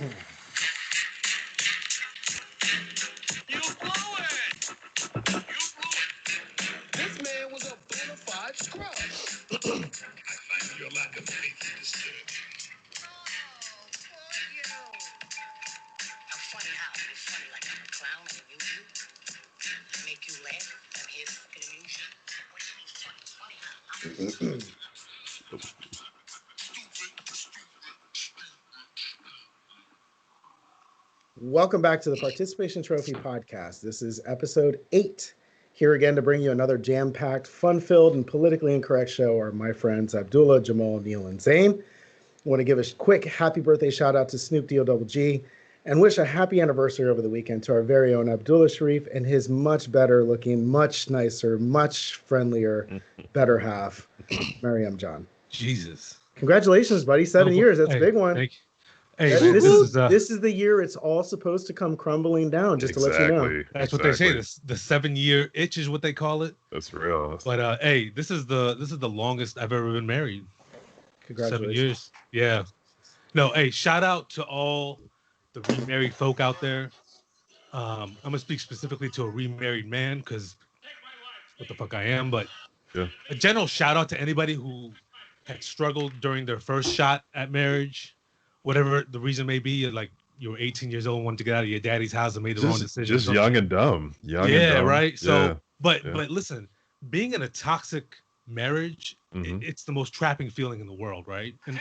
You blew it! You blew it! This man was a bona fide scrub. I find your lack of faith disturbing. Oh, poor you. I'm funny how? You're funny like I'm a clown and amuse you. I make you laugh. I'm here to fucking amuse you. What do you mean funny? Funny how? Welcome back to the Participation Trophy Podcast. This is episode 8. Here again to bring you another jam-packed, fun-filled, and politically incorrect show are my friends Abdullah, Jamal, Neil, and Zane. I want to give a quick happy birthday shout-out to Snoop D-O-double-G and wish a happy anniversary over the weekend to our very own Abdullah Sharif and his much better looking, much nicer, much friendlier, better half, Mariam John. Jesus. Congratulations, buddy. 7 years. That's a big one. Hey, this is the year it's all supposed to come crumbling down, just to let you know. That's what they say. The 7-year itch is what they call it. That's real. But hey, this is the longest I've ever been married. Congratulations. 7 years. Yeah. No, hey, shout out to all the remarried folk out there. I'm gonna speak specifically to a remarried man because what the fuck I am, but yeah. A general shout out to anybody who had struggled during their first shot at marriage. Whatever the reason may be, like you were 18 years old and wanted to get out of your daddy's house and made the wrong decision. Just young and dumb. Right? So, but listen, being in a toxic marriage, it's the most trapping feeling in the world, right? And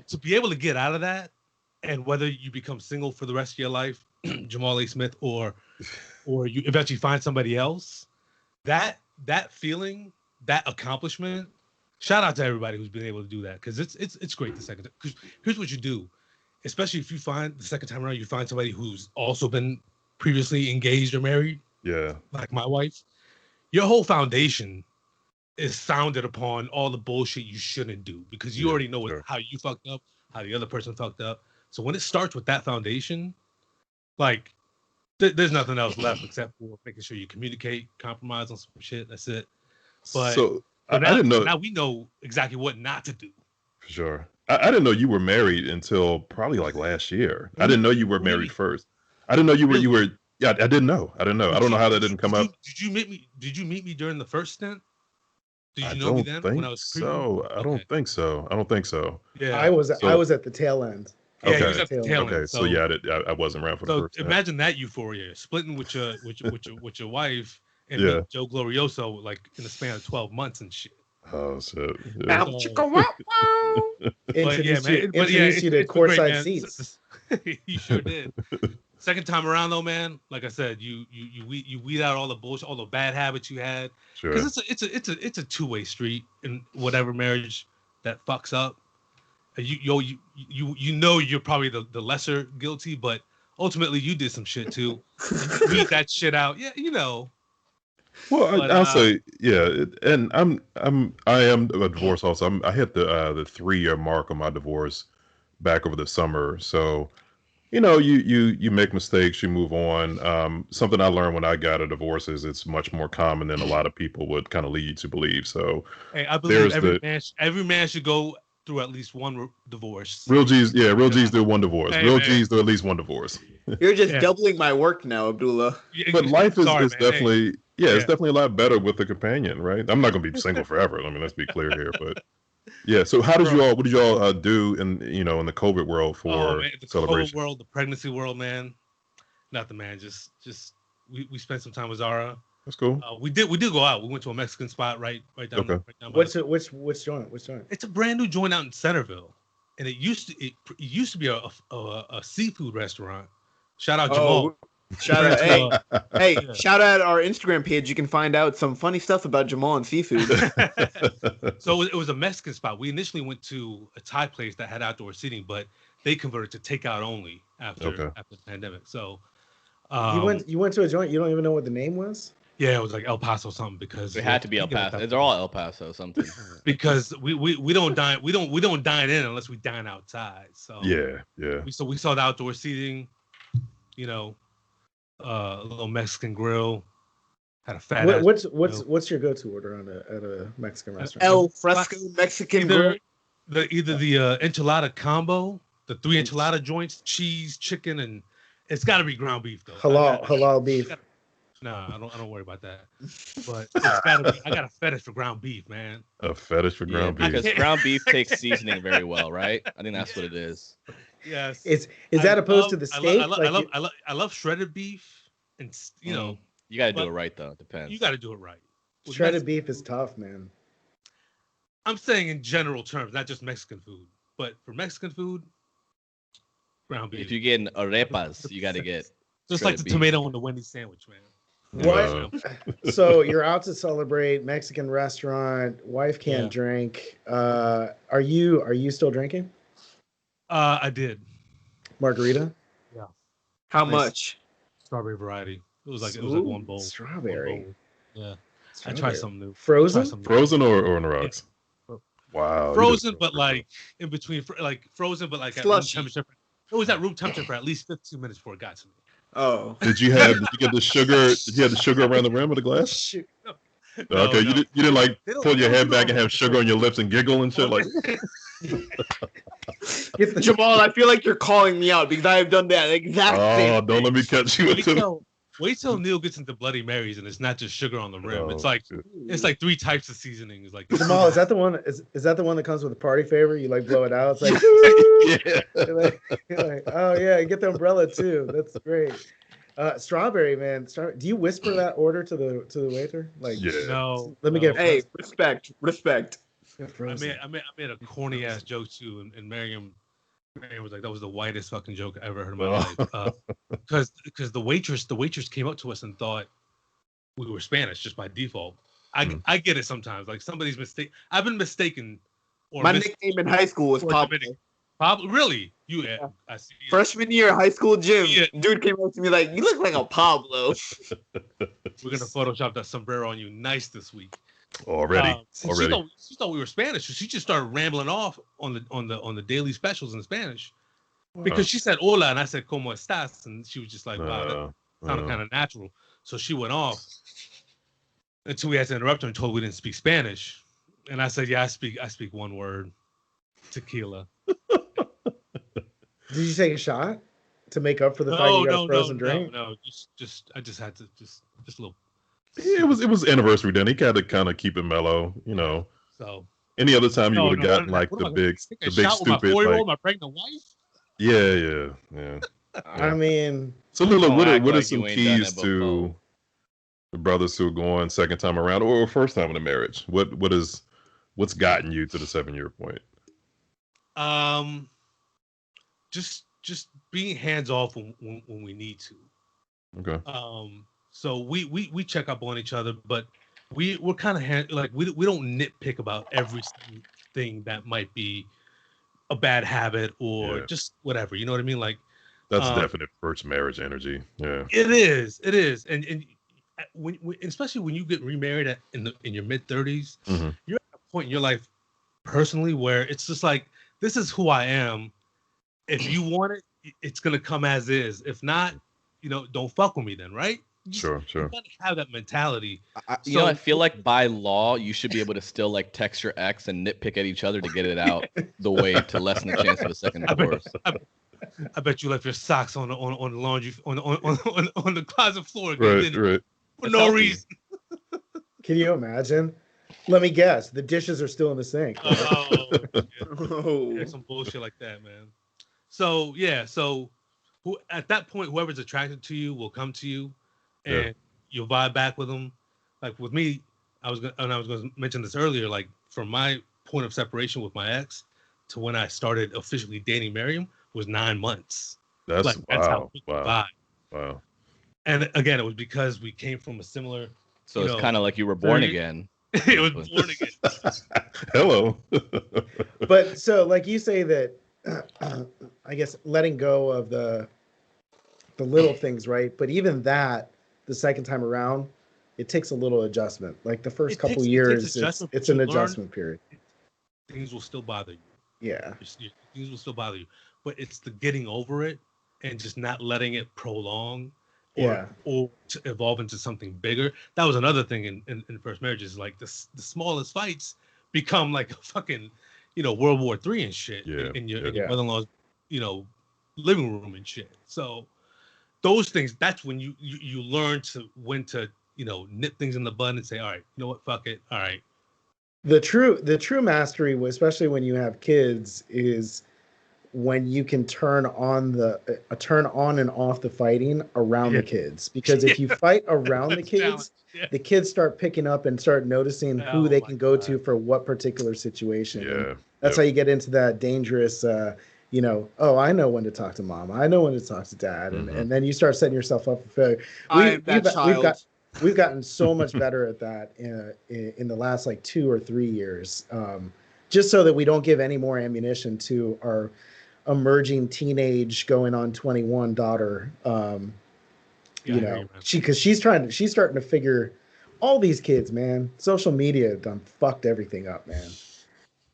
to be able to get out of that, and whether you become single for the rest of your life, Jamal A. Smith, or you eventually find somebody else, that feeling, that accomplishment. Shout out to everybody who's been able to do that because it's great the second time. Because here's what you do, especially if you find the second time around, you find somebody who's also been previously engaged or married. Yeah. Like my wife. Your whole foundation is founded upon all the bullshit you shouldn't do because you already know how you fucked up, how the other person fucked up. So when it starts with that foundation, like there's nothing else left except for making sure you communicate, compromise on some shit. That's it. But I didn't know. Now we know exactly what not to do. For sure. I didn't know you were married until probably like last year. I didn't know you were married first. I didn't know you were. Yeah, I didn't know. I don't know how that didn't come up. Did you meet me during the first stint? Did you know me then when I was so? I don't think so. Yeah, I was at the tail end. Yeah, he was at the tail end. Okay, so yeah, I wasn't around for the first. So imagine that euphoria, splitting with your wife. And Joe Glorioso like in the span of 12 months and shit. Oh shit! Introduce you to courtside seats. You sure did. Second time around though, man. Like I said, you weed out all the bullshit, all the bad habits you had. Sure. Because it's a two-way street in whatever marriage that fucks up. You know you're probably the lesser guilty, but ultimately you did some shit too. You weed that shit out. Yeah, you know. Well, I'll say, yeah, and I am a divorce also. I hit the 3-year mark on my divorce back over the summer. So, you know, you make mistakes, you move on. Something I learned when I got a divorce is it's much more common than a lot of people would kind of lead you to believe. So, hey, I believe every man should go through at least one divorce. Real G's do one divorce. Hey, real G's do at least one divorce. You're just doubling my work now, Abdullah. But life is definitely. Yeah, it's definitely a lot better with a companion, right? I'm not gonna be single forever. I mean, let's be clear here, but yeah. So what did y'all do in the COVID world for the celebration? COVID world, the pregnancy world, man. Nothing, man. Just we spent some time with Zara. That's cool. We did go out. We went to a Mexican spot right down. Okay. Right down by Which joint? It's a brand new joint out in Centerville, and it used to be a seafood restaurant. Shout out Jamal. Shout out, hey! Shout out our Instagram page. You can find out some funny stuff about Jamal and seafood. So it was a Mexican spot. We initially went to a Thai place that had outdoor seating, but they converted to takeout only after the pandemic. So you went to a joint. You don't even know what the name was. Yeah, it was like El Paso something because it had to be El Paso. They're all El Paso something. Because we don't dine in unless we dine outside. So yeah. We saw the outdoor seating. You know. A little Mexican grill. Had a fat. What's your go-to order at a Mexican restaurant? El Fresco Mexican grill. either the enchilada combo, the 3 enchilada joints, cheese, chicken, and it's got to be ground beef though. Halal beef. Nah, I don't worry about that. But it's got to be. I got a fetish for ground beef, man. A fetish for ground beef. Because ground beef takes seasoning very well, right? I think that's what it is. Yes. Is that opposed to the steak? I love shredded beef, and you know. You got to do it right though. Depends. You got to do it right. Shredded beef is tough, man. I'm saying in general terms, not just Mexican food, but for Mexican food, ground beef. If you're getting arepas, you got to get just like the beef. tomato on the Wendy's sandwich, man. What? So you're out to celebrate, Mexican restaurant, wife can't drink. Are you still drinking? I did. Margarita? Yeah. How much? Strawberry variety. It was like one bowl. Strawberry. One bowl. Yeah. I tried something new. Frozen? Frozen or on the rocks? Yeah. Wow. Frozen, but like in between, like frozen, but like at room Slushy. temperature. It was at room temperature for at least 15 minutes before it got to me. Oh. Did you get the sugar? Did you have the sugar around the rim of the glass? Shoot. No. Okay, No. you didn't like pull your head back and have don't- sugar on your lips and giggle and shit like. Jamal, I feel like you're calling me out because I have done that exact same Oh, don't let me cut you into. Wait till Neil gets into Bloody Marys and it's not just sugar on the rim. Oh, it's like shit. it's like 3 types of seasonings. Like Jamal, is that the one? Is that the one that comes with a party favor? You like blow it out. It's like, Yeah. you're like, oh yeah, get the umbrella too. That's great. Strawberry, man. Do you whisper that order to the waiter? Like, Yeah. no. let me no. get. Hey, respect. I made a corny ass joke too, and Miriam was like, "That was the whitest fucking joke I ever heard in my life." Because the waitress came up to us and thought we were Spanish just by default. I get it sometimes. Like somebody's mistake. I've been mistaken. My nickname in high school was Pablo. Pablo, really? I see. Freshman year high school gym, Yeah. dude came up to me like, "You look like a Pablo." We're gonna Photoshop that sombrero on you nice this week. Already. She thought we were Spanish, so she just started rambling off on the daily specials in Spanish, because she said "Hola" and I said "Cómo estás," and she was just like, "Wow, that sounded kind of natural." So she went off until we had to interrupt her and told her we didn't speak Spanish, and I said, "Yeah, I speak one word, tequila." Did you take a shot to make up for the fact you got a frozen drink? No, I just had to just a little. It was anniversary then. He had to kind of keep it mellow, you know. So any other time you would have gotten like the big stupid my 4-year-old, like, my pregnant wife. Yeah. I mean, so Lila, what are like some you ain't done keys it to before. the brothers who are going second time around or first time in a marriage? What's gotten you to the 7-year point? Just being hands off when we need to. Okay. So we check up on each other, but we're kind of like we don't nitpick about every thing that might be a bad habit or just whatever. You know what I mean? Like that's definite first marriage energy. Yeah. It is, and when especially when you get remarried in your mid-30s, you're at a point in your life personally where it's just like, this is who I am. If you want it, it's gonna come as is. If not, don't fuck with me then, right? Sure. You gotta have that mentality. I feel like by law you should be able to still like text your ex and nitpick at each other to get it out the way to lessen the chance of a second divorce. I bet you left your socks on the laundry on the closet floor Right. for no reason. can you imagine? Let me guess. The dishes are still in the sink. Yeah, some bullshit like that, man. So yeah, at that point, whoever's attracted to you will come to you, and you'll vibe back with them. Like with me, I was going to mention this earlier. Like from my point of separation with my ex to when I started officially dating Miriam was 9 months. That's like, wow. That's how we vibe. Wow. And again, it was because we came from a similar. So it's kind of like you were born again. It was born again. Hello. But so, like you say that, I guess letting go of the little things, right? But even that, the second time around, it takes a little adjustment. Like the first couple years, it's an adjustment period. Things will still bother you. Yeah. Things will still bother you, but it's the getting over it and just not letting it prolong or to evolve into something bigger. That was another thing in first marriages. Like the smallest fights become like a fucking, World War III and shit Yeah, in your yeah. mother-in-law's, living room and shit. So those things, that's when you learn when to nip things in the bud and say, all right, you know what, fuck it, all right. The true mastery, especially when you have kids, is when you can turn on and off the fighting around the kids. Because if you fight around the kids, the kids start picking up and start noticing who they can go to for what particular situation. Yeah. And that's how you get into that dangerous, oh, I know when to talk to mom. I know when to talk to dad. And then you start setting yourself up for failure. We've gotten so much better at that in the last like 2 or 3 years, just so that we don't give any more ammunition to our emerging teenage going on 21 daughter. She's starting to figure all these kids, man. Social media done fucked everything up, man.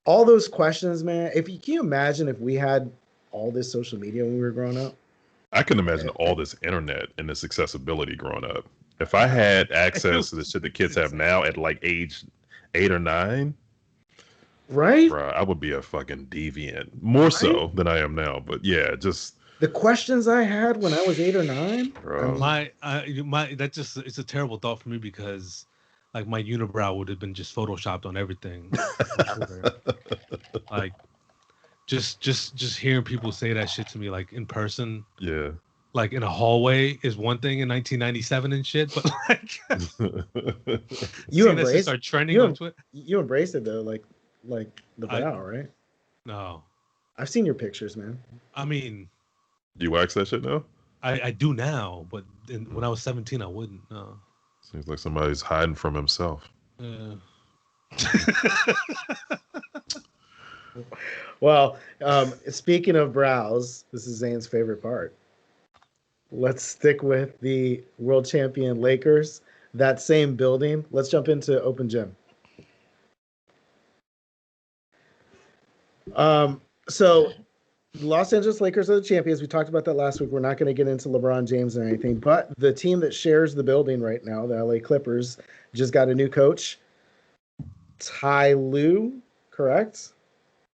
All those questions, man. Can you imagine if we had all this social media when we were growing up? I can imagine all this internet and this accessibility growing up. If I had access to the shit that kids have now at like age 8 or 9, right? Bro, I would be a fucking deviant, more so than I am now. But yeah, just the questions I had when I was 8 or 9. Bro. It's a terrible thought for me because like my unibrow would have been just photoshopped on everything. Like just hearing people say that shit to me like in person. Yeah. like in a hallway is one thing in 1997 and shit, but like you embrace start trending on Twitter. You embrace it though, like the brow, right? No, I've seen your pictures, man. I mean, do you wax that shit now? I do now, but when I was 17, I wouldn't. No. Seems like somebody's hiding from himself. Yeah. Well, speaking of brows, this is Zane's favorite part. Let's stick with the world champion Lakers, that same building. Let's jump into Open Gym. So the Los Angeles Lakers are the champions. We talked about that last week. We're not going to get into LeBron James or anything, but the team that shares the building right now, the LA Clippers, just got a new coach, Ty Lue, correct?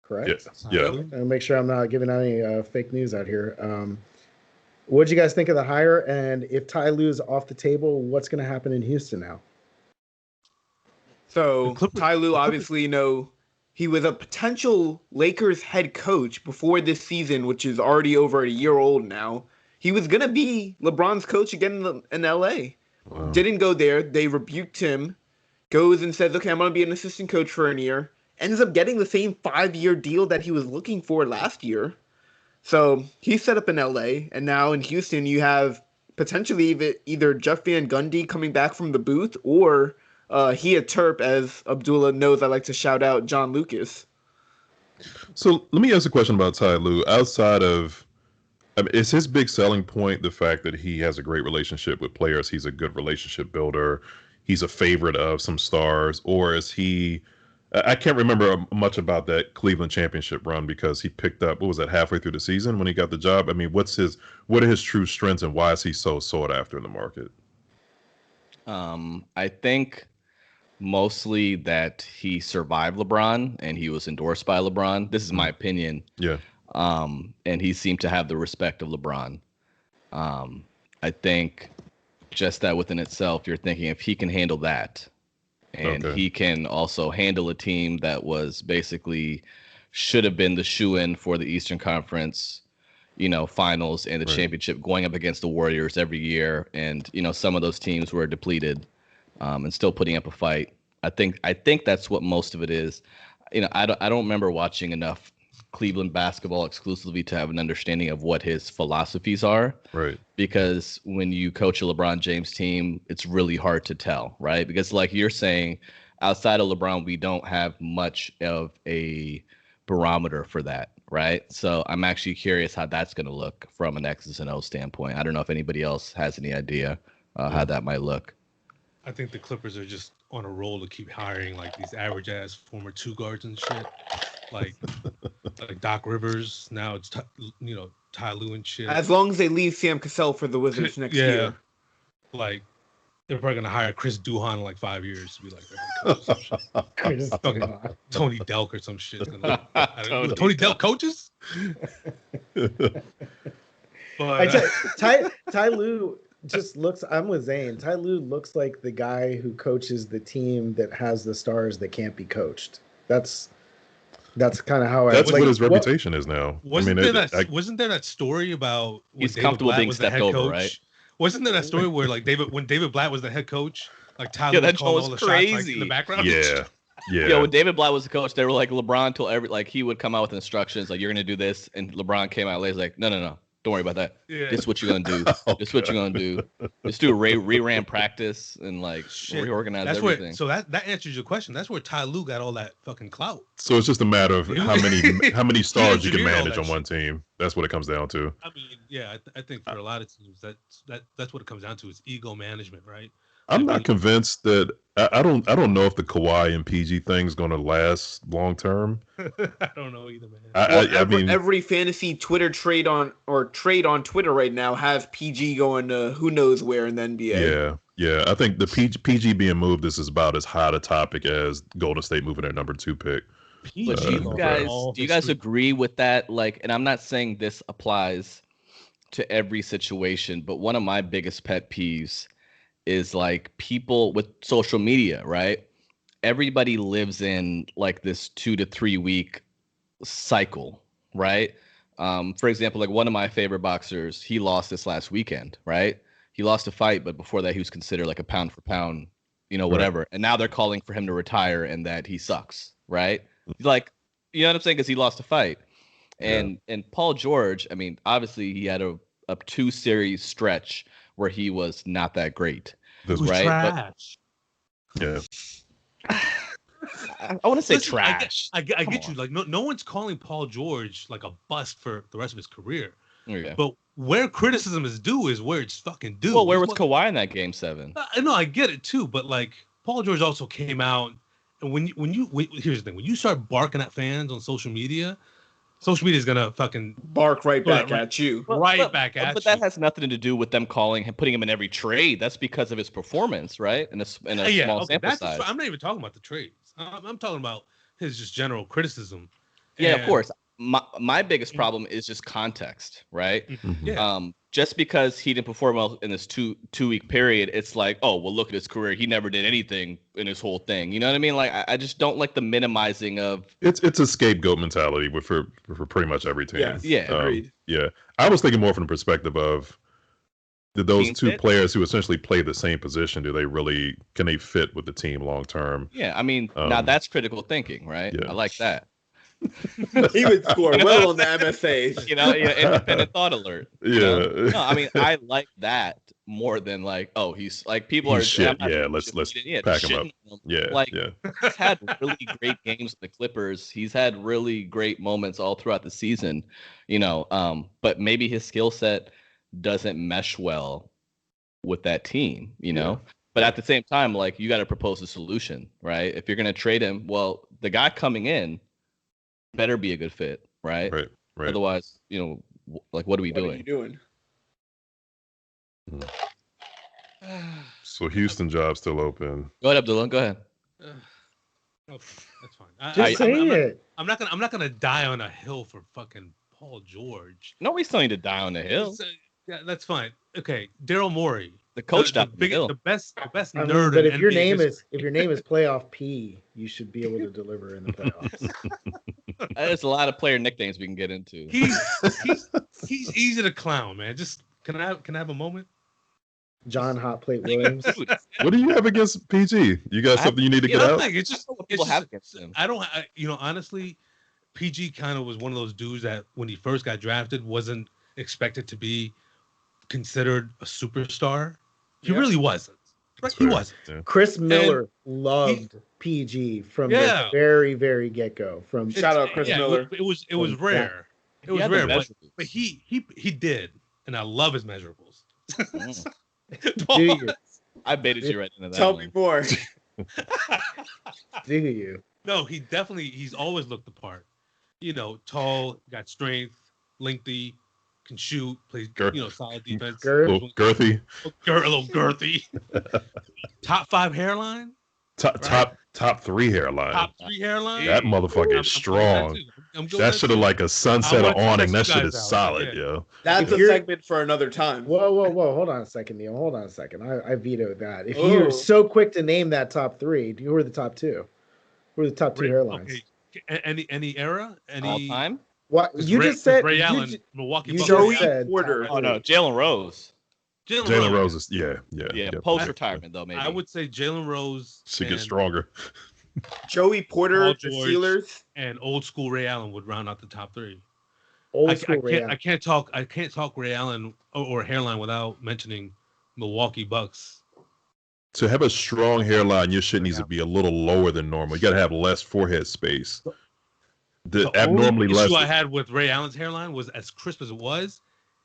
Correct. Yeah. I'll make sure I'm not giving any fake news out here. What did you guys think of the hire? And if Ty Lue's off the table, what's going to happen in Houston now? So Ty Lue, obviously, he was a potential Lakers head coach before this season, which is already over a year old now. He was going to be LeBron's coach again in LA. Wow. Didn't go there. They rebuked him. Goes and says, okay, I'm going to be an assistant coach for a year. Ends up getting the same 5-year deal that he was looking for last year. So he's set up in LA, and now in Houston you have potentially either Jeff Van Gundy coming back from the booth, or he a Terp, as Abdullah knows I like to shout out John Lucas. So let me ask a question about Ty Lue. Outside of, is his big selling point the fact that he has a great relationship with players? He's a good relationship builder. He's a favorite of some stars, or is he? I can't remember much about that Cleveland championship run because he picked up, what was that, halfway through the season when he got the job? I mean, what are his true strengths and why is he so sought after in the market? I think mostly that he survived LeBron and he was endorsed by LeBron. This is my opinion. Yeah. And he seemed to have the respect of LeBron. I think just that within itself, you're thinking if he can handle that, and he can also handle a team that was basically should have been the shoe-in for the Eastern Conference, finals and the championship, going up against the Warriors every year. And, some of those teams were depleted and still putting up a fight. I think that's what most of it is. I don't remember watching enough Cleveland basketball exclusively to have an understanding of what his philosophies are. Right. Because when you coach a LeBron James team, it's really hard to tell, right? Because like you're saying, outside of LeBron, we don't have much of a barometer for that, right? So I'm actually curious how that's going to look from an X's and O standpoint. I don't know if anybody else has any idea how that might look. I think the Clippers are just on a roll to keep hiring like these average ass former two guards and shit, like Doc Rivers. Now it's Ty Lue and shit. As long as they leave Sam Cassell for the Wizards next year. Like they're probably gonna hire Chris Duhon in like 5 years to be like their head coach. Chris Fucking Duhon. Tony Delk or some shit. Tony Tony Delk coaches? But Ty Lue just looks. I'm with Zane. Ty Lue looks like the guy who coaches the team that has the stars that can't be coached. That's kind of how That's like, what his reputation is now. Wasn't there that story about he's David comfortable Blatt being was the stepped head over, coach? right? Wasn't there that story where like when David Blatt was the head coach, like Tyler Yeah, was that calling was all the crazy. shots like, in the background? Yeah. Yeah, when David Blatt was the coach, they were like LeBron told he would come out with instructions like you're gonna do this, and LeBron came out later like no, don't worry about that. Yeah. This is what you're gonna do. This is what you're gonna do. Just do a reran practice and like reorganize That's everything. so that answers your question. That's where Ty Lue got all that fucking clout. So it's just a matter of how many stars you can engineered all manage that on one team. That's what it comes down to. I mean, yeah, I think for a lot of teams that's what it comes down to is ego management, right? I'm not convinced that I don't know if the Kawhi and PG thing's going to last long term. I don't know either, man. I mean, every fantasy Twitter trade on Twitter right now has PG going to who knows where in the NBA. Yeah. I think the PG being moved is about as hot a topic as Golden State moving their number 2 pick. But do you guys agree with that? Like, and I'm not saying this applies to every situation, but one of my biggest pet peeves is like people with social media, right? Everybody lives in like this 2 to 3 week cycle, right? For example, like one of my favorite boxers, he lost this last weekend, right? He lost a fight, but before that he was considered like a pound for pound, whatever. Right. And now they're calling for him to retire and that he sucks, right? Like, you know what I'm saying? Because he lost a fight. And Paul George, I mean, obviously he had a 2-series stretch where he was not that great. It was right? Trash. I want to say trash. I get you. Like no one's calling Paul George like a bust for the rest of his career. Okay. But where criticism is due is where it's fucking due. Well, where was Kawhi in that game 7? No, I get it too. But like Paul George also came out, and when here's the thing: when you start barking at fans on social media is gonna fucking bark right back at you. But that has nothing to do with them putting him in every trade. That's because of his performance, right? In a small sample size. I'm not even talking about the trades. I'm talking about his just general criticism. Yeah, of course. My biggest problem is just context, right? Yeah. Just because he didn't perform well in this two week period, it's like, oh, well, look at his career. He never did anything in his whole thing. You know what I mean? Like, I just don't like the minimizing of. It's a scapegoat mentality for pretty much every team. Yes. Yeah, agreed. Yeah, I was thinking more from the perspective of did those two players who essentially play the same position, can they fit with the team long term? Yeah, I mean, now that's critical thinking, right? Yeah. I like that. He would score well on the MFA. Independent thought alert. Yeah. No, I mean, I like that more than like, oh, he's like people he's are. Shit. Yeah, let's pack him up. Yeah, like yeah. He's had really great games with the Clippers. He's had really great moments all throughout the season. But maybe his skill set doesn't mesh well with that team. But at the same time, like you got to propose a solution, right? If you're gonna trade him, well, the guy coming in better be a good fit, right? Right. Otherwise, like what are we doing? What are you doing? So Houston job's still open. Go ahead, Abdullah. Go ahead. Okay, that's fine. Just say it. I'm not gonna die on a hill for fucking Paul George. No, we still need to die on the hill. Yeah, that's fine. Okay, Daryl Morey, the coach, the best nerd. But if your name is Playoff P, you should be able to deliver in the playoffs. There's a lot of player nicknames we can get into. He's easy to clown, man. Just can I have a moment? John Hot Plate Williams. What do you have against PG? You got something you need to get out? It's just what people have against him. Honestly, PG kind of was one of those dudes that when he first got drafted wasn't expected to be considered a superstar. He really wasn't. Right? He wasn't. Yeah. Chris Miller loved PG from the very, very get-go. Shout out Chris Miller. It was rare. It was rare, but he did, and I love his measurables. Do you? I baited you right into that. Tell me more. Do you? No, he's always looked the part. Tall, got strength, lengthy, can shoot, plays solid defense. Little girthy. A little girthy. Top 5 hairline. Top 3 hairline. Top 3 hairline. That motherfucker is strong. That should have like a sunset or awning. That shit is solid, yo. That's a segment for another time. Whoa. Hold on a second, Neil. Hold on a second. I vetoed that. If you're so quick to name that top 3, who are the top 2? Who are the top 2 hairlines? Okay. Any era? All time? What you just said? Ray Allen, Milwaukee Bucks. Joey Porter. Oh no, Jalen Rose. Jalen Rose is yeah. Post retirement though, maybe. I would say Jalen Rose should get stronger. Joey Porter, the Steelers, and old school Ray Allen would round out the top 3. I can't talk Ray Allen or hairline without mentioning Milwaukee Bucks. To have a strong hairline, your shit needs to be a little lower than normal. You got to have less forehead space. The abnormally less. Issue I had with Ray Allen's hairline was as crisp as it was,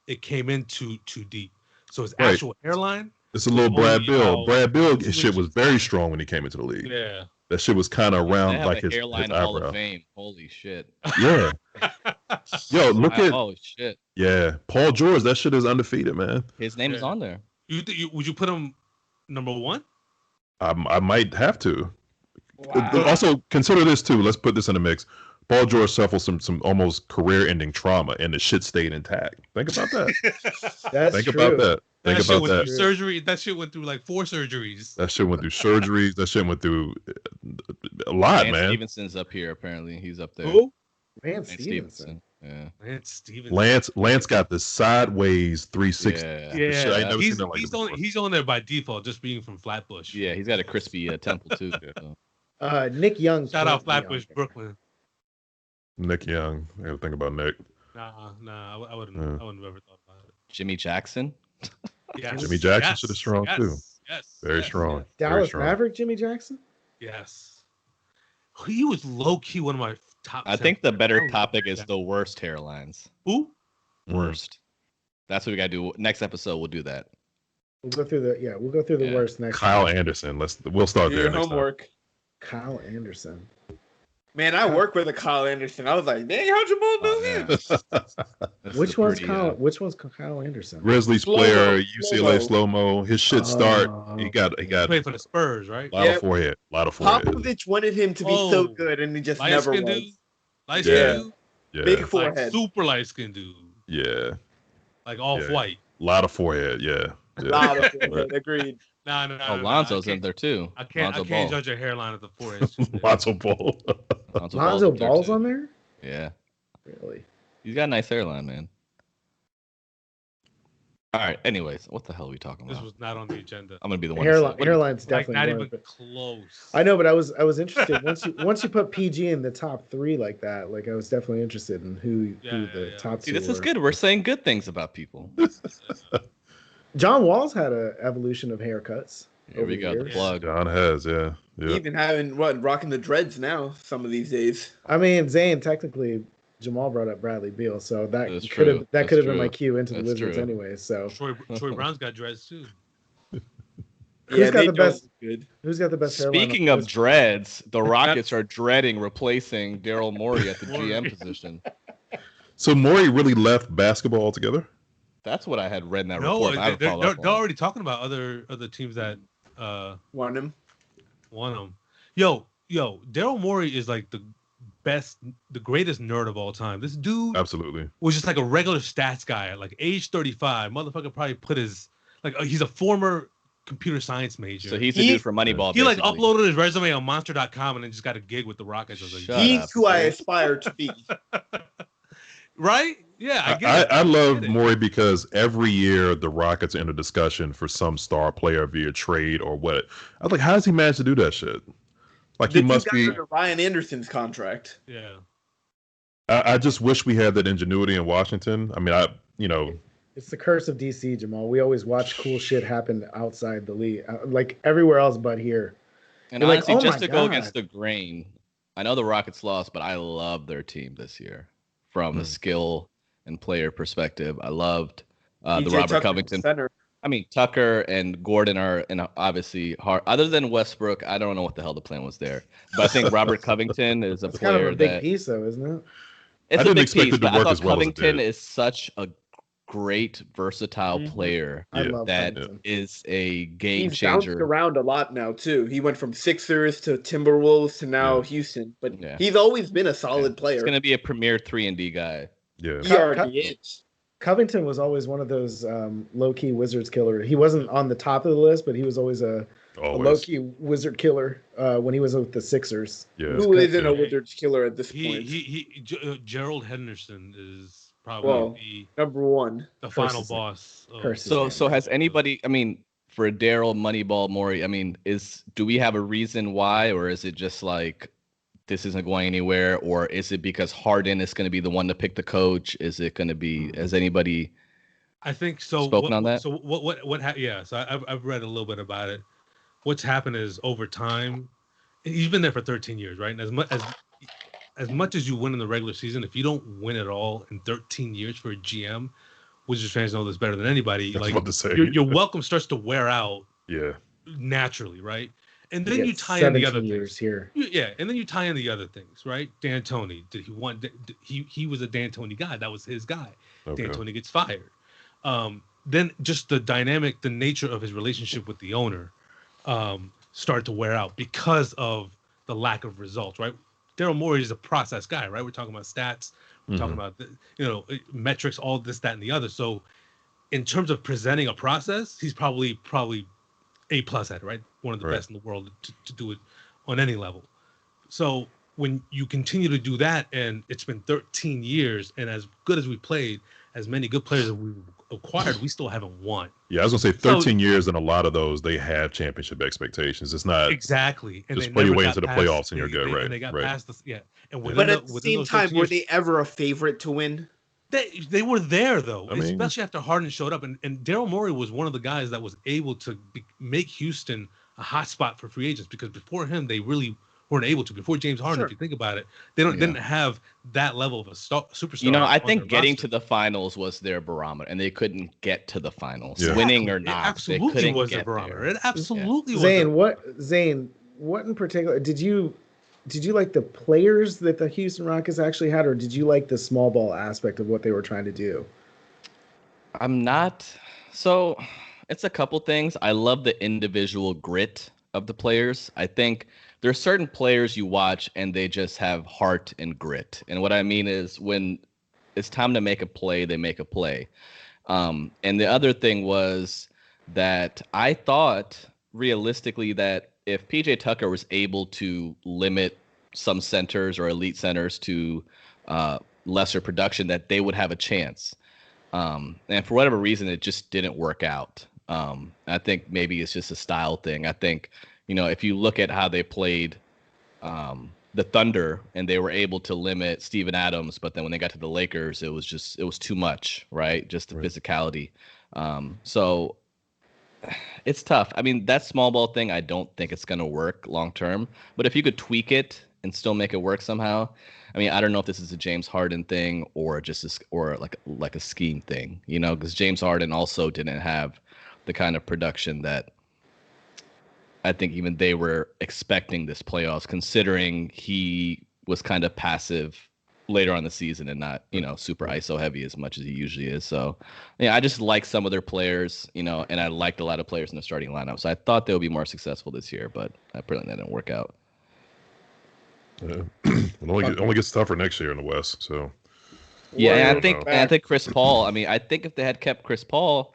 it came in too deep. So his actual hairline. It's a little Brad Bill. Brad Bill, his shit was very strong when he came into the league. Yeah. That shit was kind of round like his hairline Hall of Fame. Holy shit. Yeah. Yo, look at. Oh shit. Yeah, Paul George. That shit is undefeated, man. His name is on there. Would you put him number 1? I might have to. Wow. Also, consider this too. Let's put this in the mix. Paul George suffered some almost career-ending trauma, and the shit stayed intact. Think about that. Think about that. Think that about that. Through surgery. That shit went through like 4 surgeries. That shit went through surgeries. That shit went through a lot, Lance man. Stevenson's up here. Apparently, he's up there. Who? Lance Stevenson. Yeah. Lance Stevenson. Lance got the sideways 360. Yeah. He's on there by default, just being from Flatbush. Yeah, he's got a crispy temple too. So. Nick Young. Shout out Flatbush, Brooklyn. Nick Young. I gotta think about Nick. Nah, I wouldn't have ever thought about it. Jimmy Jackson. Yes. Jimmy Jackson should have strong too. Yes. Very strong. Dallas Maverick, Jimmy Jackson. Yes. He was low key one of my top. I think the better topic is the worst hairlines. Who? Worst. That's what we gotta do. Next episode, we'll do that. We'll go through the worst next. Kyle Anderson. We'll start there. Next homework. Time. Kyle Anderson. Man, I work with a Kyle Anderson. I was like, dang, how Jamal know him? Which one's Kyle Anderson? Grizzlies player, UCLA slow-mo. His shit start. He got played for the Spurs, right? A lot of forehead. Popovich wanted him to be so good, and he just never was. Light skin dude. Yeah. Big forehead. Like super light skin dude. Yeah. Like off-white. A lot of forehead, yeah. A lot of forehead, agreed. No. Lonzo's in there too. I can't judge your hairline at the 4 inches. Lonzo Ball. Lonzo Ball's on there? Yeah. Really? He's got a nice hairline, man. All right. Anyways, what the hell are we talking about? This was not on the agenda. I'm gonna be the one. Hairline's definitely not even close. I know, but I was interested once you put PG in the top 3 like that. Like I was definitely interested in who the top 2 See, this were. is good. We're saying good things about people. John Wall's had an evolution of haircuts. Here we go. The plug. John has, yeah. Even having rocking the dreads now some of these days. I mean, Zane, technically, Jamal brought up Bradley Beal, so that could have been my cue into the Wizards anyway. So Troy Brown's got dreads too. Who's got the best hairline? Speaking of dreads, the Rockets are dreading replacing Daryl Morey at the GM position. So Morey really left basketball altogether? That's what I had read in that report. They're already talking about other teams that want him. Yo, Daryl Morey is like the greatest nerd of all time. This dude absolutely was just like a regular stats guy at like age 35. Motherfucker probably put his he's a former computer science major. So he's the dude for Moneyball. He like uploaded his resume on Monster.com and then just got a gig with the Rockets. He's who I aspire to be. Right? Yeah, I get it. I love Morey because every year the Rockets are in a discussion for some star player via trade or what. I was like, how does he manage to do that shit? Like he must be Ryan Anderson's contract. Yeah. I just wish we had that ingenuity in Washington. I mean, it's the curse of DC, Jamal. We always watch cool shit happen outside the league, like everywhere else but here. And honestly, just to go against the grain, I know the Rockets lost, but I love their team this year from a skill and player perspective. I loved the Robert Covington. Center. I mean, Tucker and Gordon are obviously hard. Other than Westbrook, I don't know what the hell the plan was there. But I think Robert Covington is a player kind of a big piece, though, isn't it? It's a big piece, but I thought Covington is such a great, versatile player I love that Covington. is a game He's bounced changer. around a lot now too. He went from Sixers to Timberwolves to now Houston, but he's always been a solid player. He's going to be a premier 3-and-D guy. Yeah. He already is. Covington was always one of those low-key Wizards killer. He wasn't on the top of the list, but he was always a low-key Wizard killer when he was with the Sixers. Yeah. Who isn't a Wizards killer at this point? Gerald Henderson is probably number one, the final boss. So has anybody? I mean, for Daryl Moneyball Morey, I mean, do we have a reason why, or is it just like this isn't going anywhere, or is it because Harden is going to be the one to pick the coach? Is it going to be? Has anybody? I think so. Spoken on that. So So I've read a little bit about it. What's happened is over time, he's been there for 13 years, right? And as much as you win in the regular season, if you don't win at all in 13 years for a GM, Wizards fans know this better than anybody. Like, about to say. Your welcome starts to wear out. Yeah. Naturally, right? And then you tie in the other things here. And then you tie in the other things, right? D'Antoni, he was a D'Antoni guy. That was his guy. Okay. D'Antoni gets fired. Then just the dynamic, the nature of his relationship with the owner start to wear out because of the lack of results, right? Daryl Morey is a process guy, right? We're talking about stats, we're talking about metrics, all this, that, and the other. So in terms of presenting a process, he's probably A+ at it, right? One of the best in the world to do it on any level. So when you continue to do that, and it's been 13 years, and as good as we played, as many good players as we've acquired, we still haven't won. Yeah, I was gonna say 13 years, and a lot of those they have championship expectations. It's not exactly, and just play your way into the playoffs and you're good, right? And they got past this, And but at the same time, were they ever a favorite to win? They were there though, especially after Harden showed up, and Daryl Morey was one of the guys that was able to make Houston a hot spot for free agents, because before him they really weren't able to. Before James Harden, if you think about it, they didn't have that level of a superstar. I think getting to the finals was their barometer, and they couldn't get to the finals, winning or not. It absolutely was their barometer. It absolutely was. Zane, what in particular did you like the players that the Houston Rockets actually had, or did you like the small ball aspect of what they were trying to do? So it's a couple things. I love the individual grit of the players. I think there are certain players you watch and they just have heart and grit. And what I mean is when it's time to make a play, they make a play. And the other thing was that I thought realistically that if PJ Tucker was able to limit some centers or elite centers to lesser production, that they would have a chance. And for whatever reason, it just didn't work out. I think maybe it's just a style thing. I think, if you look at how they played the Thunder, and they were able to limit Steven Adams, but then when they got to the Lakers, it was too much, right? Just the physicality. So it's tough. I mean, that small ball thing, I don't think it's going to work long term. But if you could tweak it and still make it work somehow, I mean, I don't know if this is a James Harden thing or just like a scheme thing, because James Harden also didn't have the kind of production that I think even they were expecting this playoffs, considering he was kind of passive later on in the season and not, super ISO heavy as much as he usually is. So, I just like some of their players, and I liked a lot of players in the starting lineup. So I thought they would be more successful this year, but apparently that didn't work out. It only gets tougher next year in the West. So, yeah, and I think Chris Paul. I mean, I think if they had kept Chris Paul,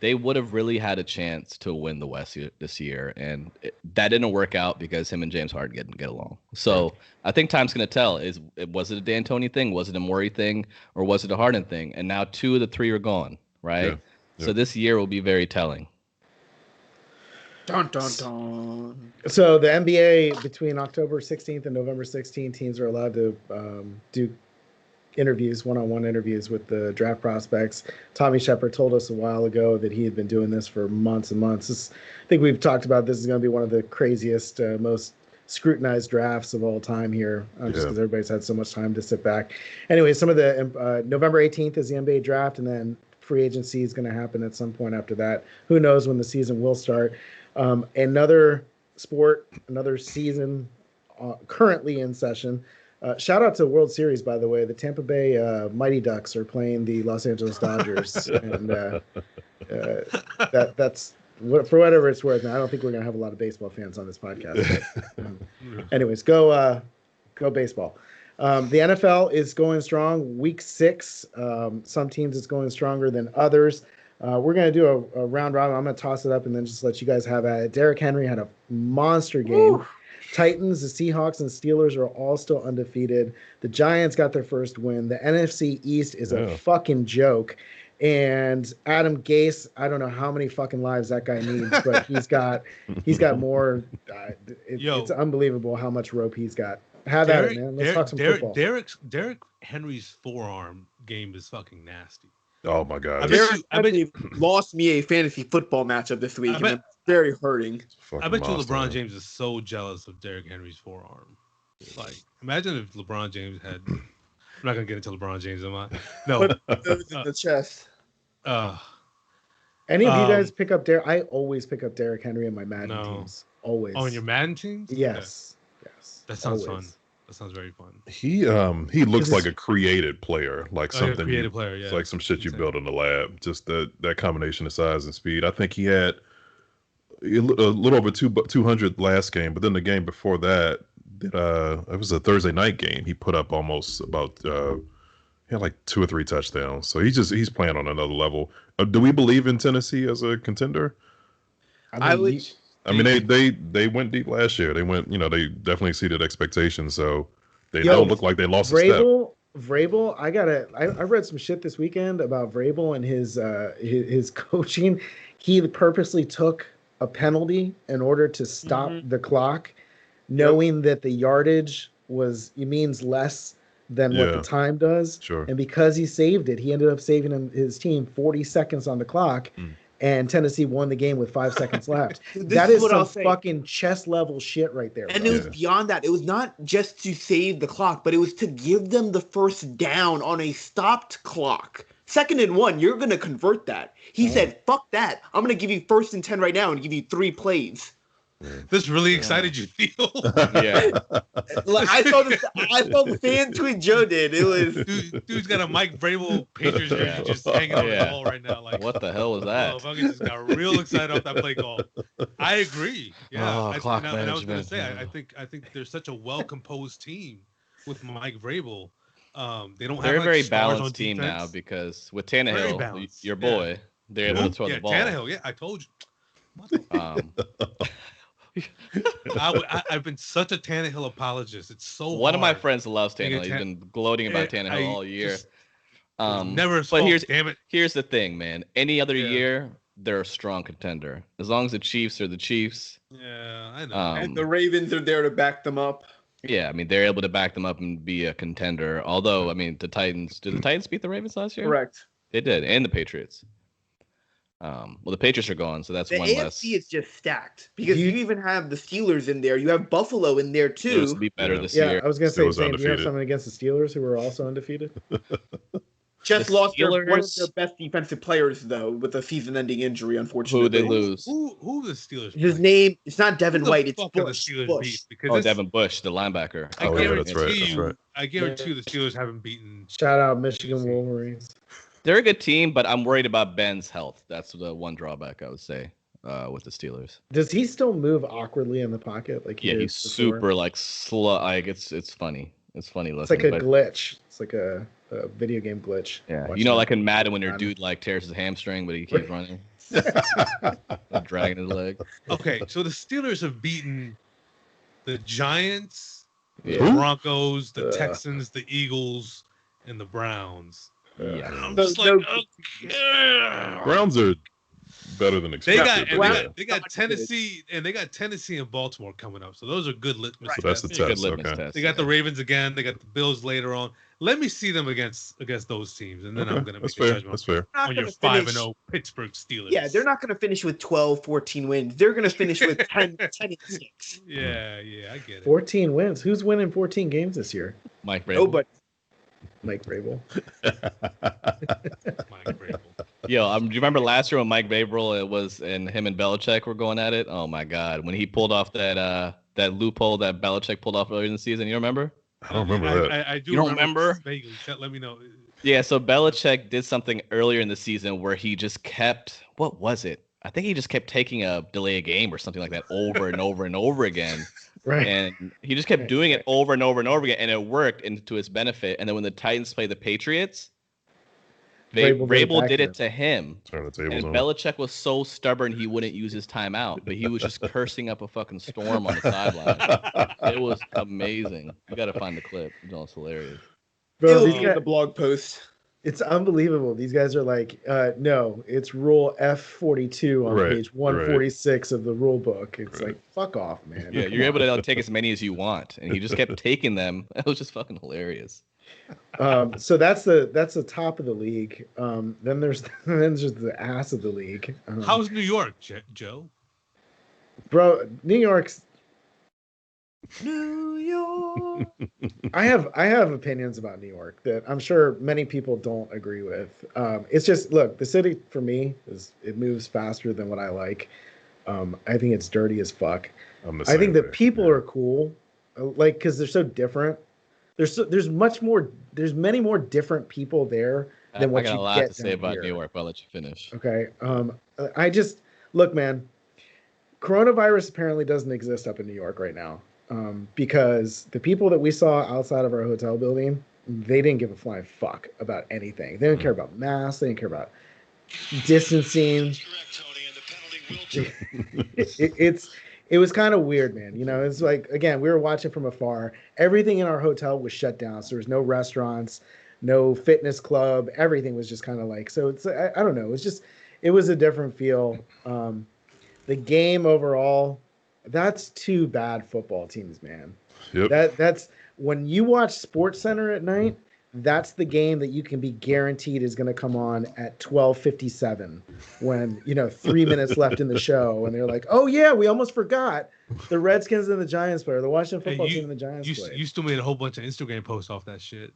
they would have really had a chance to win the West this year, and that didn't work out because him and James Harden didn't get along. So I think time's going to tell. Was it a D'Antoni thing? Was it a Morey thing? Or was it a Harden thing? And now 2 of the 3 are gone, right? Yeah. So this year will be very telling. Dun, dun, dun. So the NBA, between October 16th and November 16th, teams are allowed to do interviews, one-on-one interviews with the draft prospects. Tommy Shepard told us a while ago that he had been doing this for months and months. I think we've talked about this is going to be one of the craziest, most scrutinized drafts of all time here, just because everybody's had so much time to sit back. Anyway, some of the November 18th is the NBA draft, and then free agency is going to happen at some point after that. Who knows when the season will start? Another sport, another season currently in session. Shout out to World Series, by the way. The Tampa Bay Mighty Ducks are playing the Los Angeles Dodgers, and that's for whatever it's worth. Now, I don't think we're gonna have a lot of baseball fans on this podcast. But, anyways, go baseball. The NFL is going strong. Week 6, some teams it's going stronger than others. We're going to do a round robin. I'm going to toss it up and then just let you guys have at it. Derrick Henry had a monster game. Ooh. Titans, the Seahawks, and Steelers are all still undefeated. The Giants got their first win. The NFC East is a fucking joke. And Adam Gase, I don't know how many fucking lives that guy needs, but he's got more. It's unbelievable how much rope he's got. Have at it, man. Let's talk some football. Derrick Henry's forearm game is fucking nasty. Oh my god! I bet you lost me a fantasy football matchup this week. And it's very hurting. I bet you LeBron James is so jealous of Derrick Henry's forearm. Like, imagine if LeBron James had. I'm not gonna get into LeBron James, am I? No. Those in the chest. Any of you guys pick up Derrick? I always pick up Derrick Henry in my Madden teams. Always. Oh, in your Madden teams? Yes. Okay. Yes. That sounds fun. That sounds very fun. He looks like a created player, like something. Created player, yeah. It's like some shit you built in the lab. Just that combination of size and speed. I think he had a little over 200 last game, but then the game before that, it was a Thursday night game. He put up almost about he had like 2 or 3 touchdowns. So he's playing on another level. Do we believe in Tennessee as a contender? I would. I mean, they went deep last year. They went, they definitely exceeded expectations. So they don't look like they lost a step. Vrabel, I read some shit this weekend about Vrabel and his coaching. He purposely took a penalty in order to stop the clock, knowing that the yardage means less than what the time does. Sure. And because he saved it, he ended up saving his team 40 seconds on the clock. And Tennessee won the game with 5 seconds left. That is some fucking chest level shit right there. And bro. It was beyond that. It was not just to save the clock, but it was to give them the first down on a stopped clock. 2nd and 1, you're going to convert that. He said, fuck that. I'm going to give you 1st and 10 right now and give you 3 plays. This really excited you, Neil. Yeah. I saw the fan tweet Joe did. It was dude's got a Mike Vrabel Patriots jersey just hanging on the wall right now. Like, what the hell was that? Motherfucker just got real excited off that play call. I agree. Yeah. Clock management. And I was gonna say, I think there's such a well composed team with Mike Vrabel. They don't have very balanced team now because with Tannehill, your boy, they're able to throw the ball. Tannehill, I told you. I've been such a Tannehill apologist. It's so one of my friends loves Tannehill. He's been gloating about Tannehill all year. Never. But damn it. Here's the thing, man. Any other year, they're a strong contender. As long as the Chiefs are the Chiefs. Yeah, I know. And the Ravens are there to back them up. Yeah, I mean they're able to back them up and be a contender. Although, I mean, the Titans. Did the Titans beat the Ravens last year? Correct. They did, and the Patriots. Well, the Patriots are gone, so that's one less. The AFC is just stacked because you even have the Steelers in there. You have Buffalo in there too. It'll be better this year. I was gonna say, do you have something against the Steelers, who are also undefeated? Just lost one of their best defensive players though, with a season-ending injury. Unfortunately, who they lose? Who the Steelers? His name? It's not Devin White. It's Bush. Devin Bush, the linebacker. That's right. I guarantee you the Steelers haven't beaten. Shout out Michigan Wolverines. They're a good team, but I'm worried about Ben's health. That's the one drawback I would say with the Steelers. Does he still move awkwardly in the pocket? Like he's super like slow. Like it's funny. It's funny looking. It's like a glitch. It's like a video game glitch. Yeah, like in Madden when your dude like tears his hamstring, but he keeps running, dragging his leg. Okay, so the Steelers have beaten the Giants, the Broncos, the Texans, the Eagles, and the Browns. Yeah, I'm just like, Browns are better than expected. They got Tennessee and Baltimore coming up, so those are good litmus tests. So that's the test. Okay. They got the Ravens again. They got the Bills later on. Let me see them against those teams, and then I'm going to make a judgment. That's fair. On your 5-0 Pittsburgh Steelers. Yeah, they're not going to finish with 12, 14 wins. They're going to finish with 10 and 6. Yeah, I get it. 14 wins. Who's winning 14 games this year? Mike Vrabel. Nobody. Mike Vrabel. Mike Vrabel. Yo, do you remember last year when Mike Vrabel and him and Belichick were going at it? Oh my God, when he pulled off that loophole that Belichick pulled off earlier in the season, you remember? I don't remember that. I do. You don't remember? Vaguely. Let me know. Yeah, so Belichick did something earlier in the season where he just kept, what was it? I think he just kept taking a delay a game or something like that over and over and over again. Right. And he just kept doing it over and over and over again, and it worked to his benefit. And then when the Titans played the Patriots, Vrabel did it to him. Turn the tables And on. Belichick was so stubborn he wouldn't use his timeout, but he was just cursing up a fucking storm on the sideline. It was amazing. You got to find the clip. It's hilarious. Bro, The blog post. It's unbelievable. These guys are like, no, it's rule F42 on page 146 of the rule book. It's like, fuck off, man. Yeah, you're able to take as many as you want, and he just kept taking them. It was just fucking hilarious. So that's the top of the league. Then there's the ass of the league. How's New York, Joe? Bro, New York's. New York. I have opinions about New York that I'm sure many people don't agree with. It's just, look, the city for me it moves faster than what I like. I think it's dirty as fuck. I think the people are cool, like, because they're so different. There's many more different people there than what you get. I got a lot to say about New York, but I'll let you finish. Okay. I just look, man. Coronavirus apparently doesn't exist up in New York right now. Because the people that we saw outside of our hotel building, they didn't give a flying fuck about anything. They didn't care about masks. They didn't care about distancing. It was kind of weird, man. You know, it's like, again, we were watching from afar. Everything in our hotel was shut down. So there was no restaurants, no fitness club. Everything was just kind of like, so it's, I don't know. It was a different feel. The game overall, that's two bad football teams, man. Yep. That's when you watch Sports Center at night, that's the game that you can be guaranteed is going to come on at 12:57 when, 3 minutes left in the show. And they're like, oh, yeah, we almost forgot the Redskins and the Giants play, or the Washington football team and the Giants play. You still made a whole bunch of Instagram posts off that shit.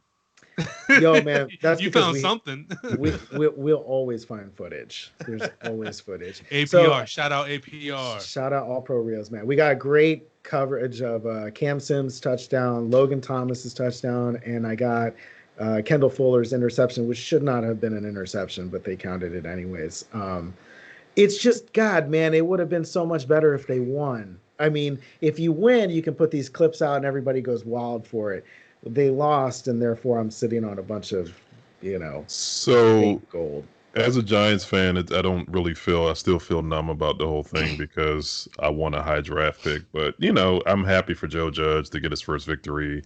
Yo, man, that's you found something. We'll always find footage. There's always footage. APR, so, shout out APR. Shout out All Pro Reels, man. We got great coverage of Cam Sims' touchdown, Logan Thomas's touchdown, and I got Kendall Fuller's interception, which should not have been an interception, but they counted it anyways. It's just, God, man, it would have been so much better if they won. I mean, if you win, you can put these clips out and everybody goes wild for it. They lost, and therefore I'm sitting on a bunch of, so gold. As a Giants fan, I still feel numb about the whole thing because I want a high draft pick. But, I'm happy for Joe Judge to get his first victory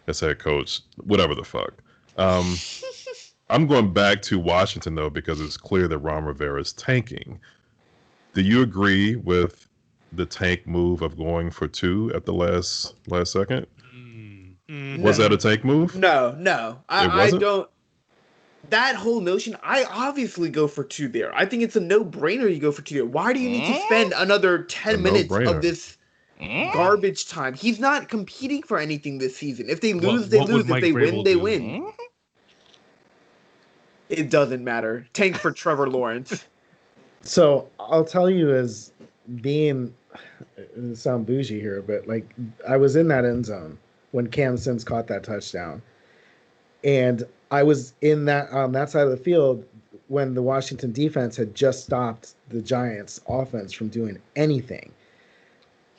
as head coach, whatever the fuck. I'm going back to Washington, though, because it's clear that Ron Rivera is tanking. Do you agree with the tank move of going for 2 at the last second? Was that a tank move? No. I don't. That whole notion, I obviously go for 2 there. I think it's a no-brainer you go for 2 there. Why do you need to spend another 10 minutes of this garbage time? He's not competing for anything this season. If they lose, they lose. If they win, they win. It doesn't matter. Tank for Trevor Lawrence. So I'll tell you, as being, sound bougie here, but like I was in that end zone when Cam Sims caught that touchdown. And I was on that side of the field when the Washington defense had just stopped the Giants offense from doing anything.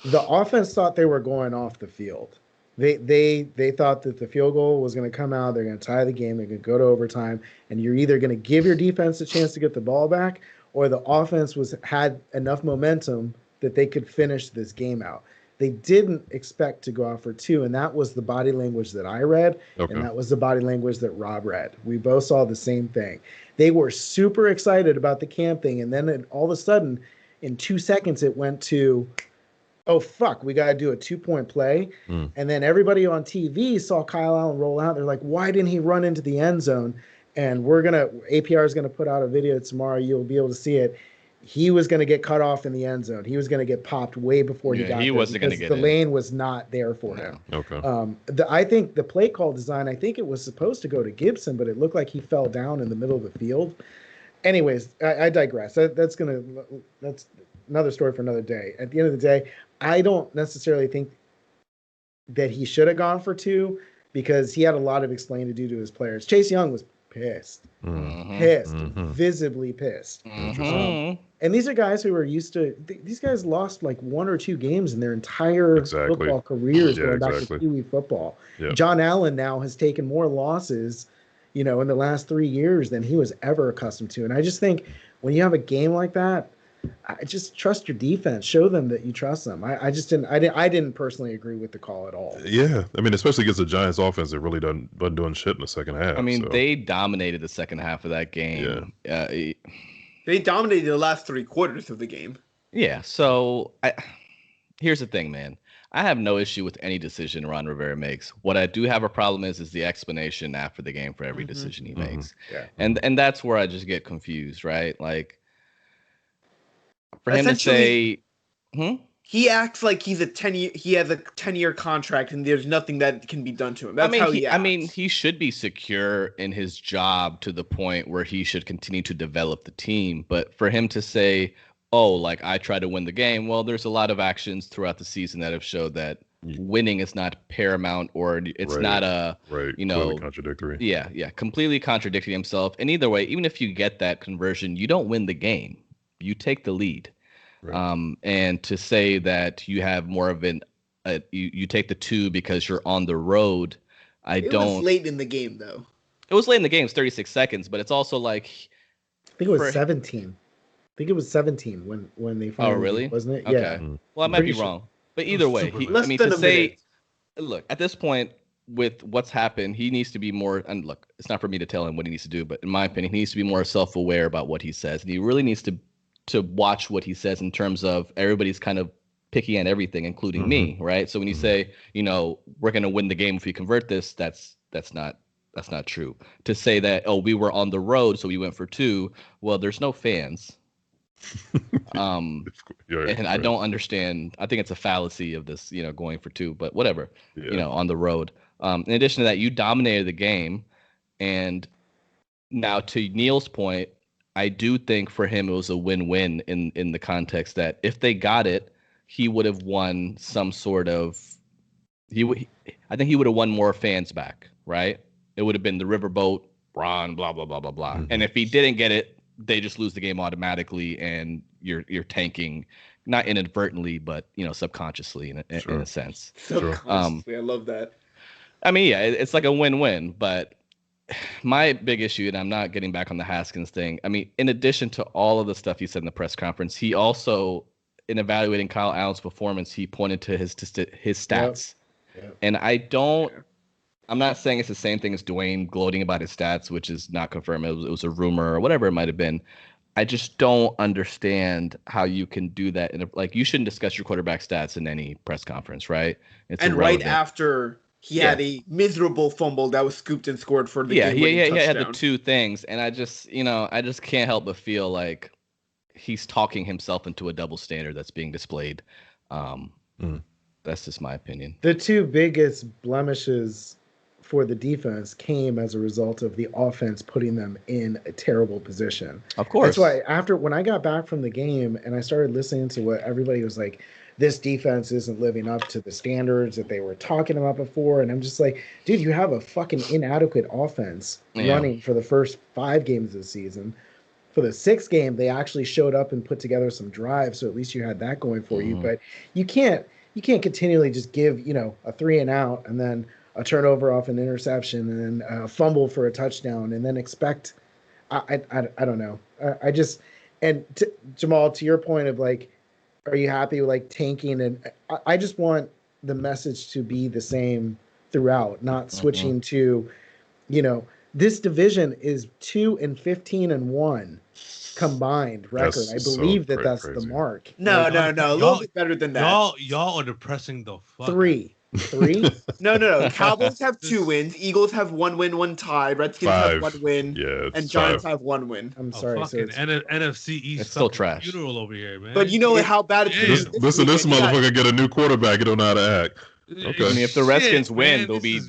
The offense thought they were going off the field. They thought that the field goal was going to come out. They're going to tie the game. They're going to go to overtime. And you're either going to give your defense a chance to get the ball back, or the offense had enough momentum that they could finish this game out. They didn't expect to go out for 2, and that was the body language that I read, and that was the body language that Rob read. We both saw the same thing. They were super excited about the Cam thing, and then all of a sudden, in 2 seconds, it went to, oh, fuck, we got to do a 2-point play. And then everybody on TV saw Kyle Allen roll out. They're like, why didn't he run into the end zone? And APR is going to put out a video tomorrow. You'll be able to see it. He was going to get cut off in the end zone. He was going to get popped way before he got there. He wasn't going to get the lane was not there for him. Okay. I think the play call design, I think it was supposed to go to Gibson, but it looked like he fell down in the middle of the field. Anyways, I digress. That's another story for another day. At the end of the day, I don't necessarily think that he should have gone for 2, because he had a lot of explaining to do to his players. Chase Young was pissed, visibly pissed. And these are guys who are used to. These guys lost like 1 or 2 games in their entire football careers going back to Pee Wee football. Yep. John Allen now has taken more losses, in the last 3 years than he was ever accustomed to. And I just think when you have a game like that, I just trust your defense. Show them that you trust them. I didn't personally agree with the call at all. Yeah, I mean, especially against the Giants offense that really wasn't doing shit in the second half. I mean, they dominated the second half of that game. Yeah. They dominated the last 3 quarters of the game. Yeah. So here's the thing, man. I have no issue with any decision Ron Rivera makes. What I do have a problem is the explanation after the game for every decision he makes. Yeah. And that's where I just get confused, right? Like, for him to say, he acts like he has a 10-year contract and there's nothing that can be done to him. That's how he acts. I mean, he should be secure in his job to the point where he should continue to develop the team. But for him to say, like I try to win the game, well, there's a lot of actions throughout the season that have showed that winning is not paramount, or it's not a completely contradictory. Yeah, completely contradicting himself. And either way, even if you get that conversion, you don't win the game. You take the lead. Right. And to say that you have more of you take the 2 because you're on the road, It was late in the game, though. It was late in the game. It's 36 seconds, but it's also like, I think it was 17. I think it was 17 when they finally. Oh, really? Wasn't it? Okay. Yeah. Well, I might be wrong, but either way, look, at this point with what's happened, he needs to be more. And look, it's not for me to tell him what he needs to do, but in my opinion, he needs to be more self-aware about what he says, and he really needs to watch what he says in terms of everybody's kind of picky on everything, including me, right? So when you say, we're going to win the game if we convert this, that's not true. To say that, we were on the road, so we went for 2. Well, there's no fans. And I don't understand. I think it's a fallacy of this, going for 2, but whatever, on the road. In addition to that, you dominated the game. And now to Neil's point, I do think for him it was a win-win in the context that if they got it, he would have won some sort of. I think he would have won more fans back, right? It would have been the riverboat, Ron, blah blah blah blah blah. And if he didn't get it, they just lose the game automatically, and you're tanking, not inadvertently, but subconsciously in a sense. Subconsciously, I love that. I mean, yeah, it's like a win-win, but. My big issue, and I'm not getting back on the Haskins thing. I mean, in addition to all of the stuff he said in the press conference, he also, in evaluating Kyle Allen's performance, he pointed to his stats. Yep. And I'm not saying it's the same thing as Dwayne gloating about his stats, which is not confirmed. It was a rumor or whatever it might have been. I just don't understand how you can do that. You shouldn't discuss your quarterback stats in any press conference, right? It's irrelevant. Right after. He had a miserable fumble that was scooped and scored for the game. He had the 2 things, and I just can't help but feel like he's talking himself into a double standard that's being displayed. That's just my opinion. The 2 biggest blemishes for the defense came as a result of the offense putting them in a terrible position. Of course. That's why when I got back from the game and I started listening to what everybody was like, this defense isn't living up to the standards that they were talking about before. And I'm just like, dude, you have a fucking inadequate offense running for the first 5 games of the season. For the 6th game, they actually showed up and put together some drives. So at least you had that going for you. But you can't continually just give, a 3 and out and then a turnover off an interception and then a fumble for a touchdown and then expect, I don't know. Jamal, to your point of like, are you happy with tanking? And I just want the message to be the same throughout, not switching to, this division is 2-15-1 combined record. I believe that's crazy. The mark. No, a little bit better than that. Y'all are depressing the fuck. 3. No. Cowboys have 2 wins. Eagles have 1 win, 1 tie. Redskins 5. have 1 win. Yeah, and Giants have 1 win. I'm sorry. NFC East. It's still trash. Funeral over here, man. But how bad it is. Listen, this motherfucker get a new quarterback. He don't know how to act. Okay. I mean, if the Redskins win, they'll be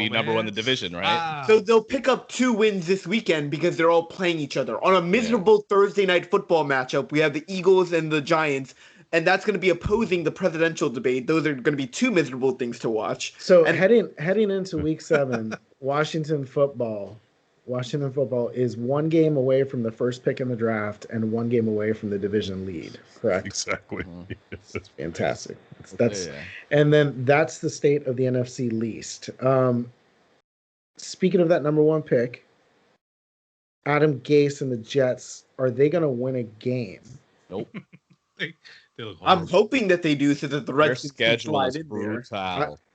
number 1 in the division, right? Wow. So they'll pick up 2 wins this weekend because they're all playing each other on a miserable Thursday night football matchup. We have the Eagles and the Giants. and that's going to be opposing the presidential debate. Those are going to be two miserable things to watch. So And- heading into week 7, Washington football is 1 game away from the first pick in the draft and 1 game away from the division lead. Correct. Exactly. That's fantastic. And then that's the state of the NFC East. Speaking of that number 1 pick, Adam Gase and the Jets, are they going to win a game? Nope. They look I'm horrible. hoping that they do so that the Their Redskins can schedule slide is in there.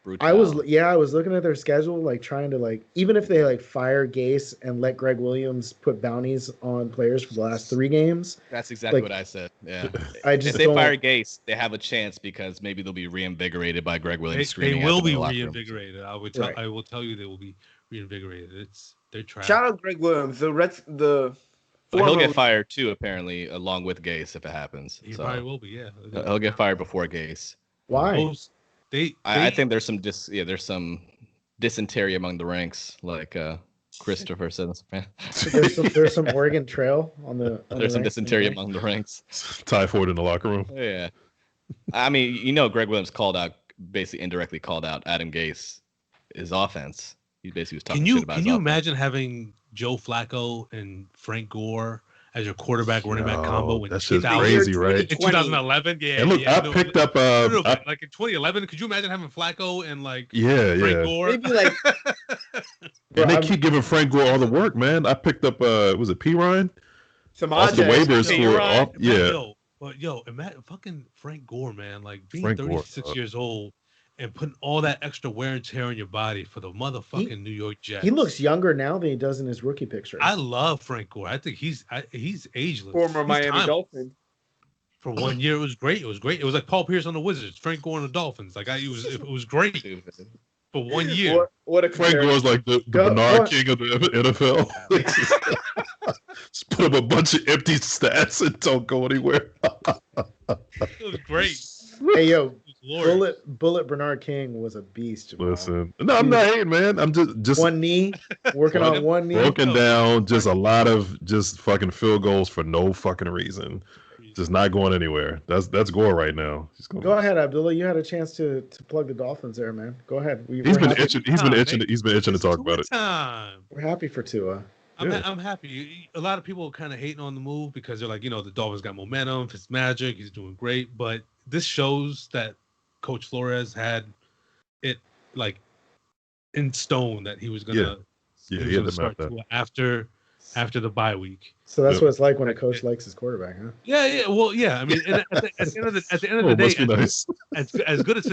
brutal. I was looking at their schedule, like trying to even if they fire Gase and let Greg Williams put bounties on players for the last 3 games. That's exactly what I said. Yeah. If they fire Gase, they have a chance because maybe they'll be reinvigorated by Greg Williams. They will be reinvigorated. reinvigorated. I will tell you they will be reinvigorated. They're trash. Shout out Greg Williams. But he'll get fired too, apparently, along with Gase if it happens. He probably will be. Yeah. He'll get fired before Gase. Why? I think there's some dysentery among the ranks, like Christopher says. There's some Oregon Trail on the. There's some dysentery among the ranks. Typhoid in the locker room. Yeah, I mean, Greg Williams basically indirectly called out Adam Gase, his offense. He basically was talking shit about. Can you imagine having Joe Flacco and Frank Gore as your quarterback running back combo? That's just crazy, right? In 2011, yeah. And look, I picked up like in 2011. Could you imagine having Flacco and Frank Gore? Maybe and they keep giving Frank Gore all the work, man. I picked up was it P. Ryan? Off the waivers imagine fucking Frank Gore, man. Being Frank 36 years old and putting all that extra wear and tear on your body for the motherfucking New York Jets. He looks younger now than he does in his rookie picture. I love Frank Gore. I think he's ageless. Former Miami Dolphin. For 1 year, it was great. It was like Paul Pierce on the Wizards, Frank Gore on the Dolphins. It was great for 1 year. What a Frank Gore's like the Bernard King of the NFL. Just put up a bunch of empty stats and don't go anywhere. It was great. Hey, yo. Bullet Bernard King was a beast. Jamal. Listen, no, I'm not hating, man. I'm just one knee, working on one knee, broken down. Just a lot of just fucking field goals for no fucking reason. Just not going anywhere. That's Gore right now. Go ahead, Abdullah. You had a chance to plug the Dolphins there, man. Go ahead. He's been itching to talk about it. We're happy for Tua. I'm happy. A lot of people are kind of hating on the move because they're like, the Dolphins got momentum. It's magic. He's doing great. But this shows that Coach Flores had it in stone that he was gonna start after the bye week. So that's what it's like when a coach likes his quarterback, huh? Yeah. Well, yeah. I mean, at the end of the day, nice. as good as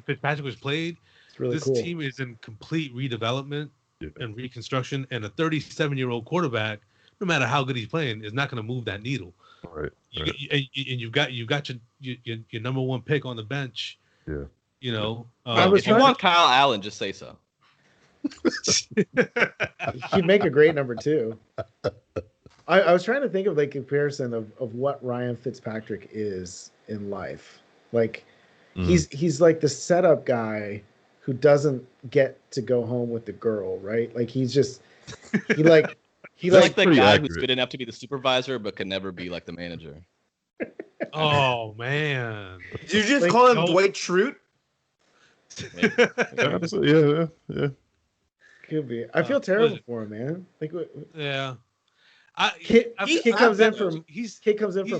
Fitzpatrick was played, really this team is in complete redevelopment and reconstruction, and a 37-year-old quarterback, no matter how good he's playing, is not going to move that needle. Right. And you've got your number 1 pick on the bench. Yeah. If you want Kyle Allen, just say so. He'd make a great number 2. I was trying to think of comparison of what Ryan Fitzpatrick is in life. He's like the setup guy who doesn't get to go home with the girl, right? He's like the guy who's good enough to be the supervisor but can never be like the manager. Oh man! Did you just call him Dwight Schrute? Yeah. Could be. I feel terrible for him, man. Yeah. Kid comes in from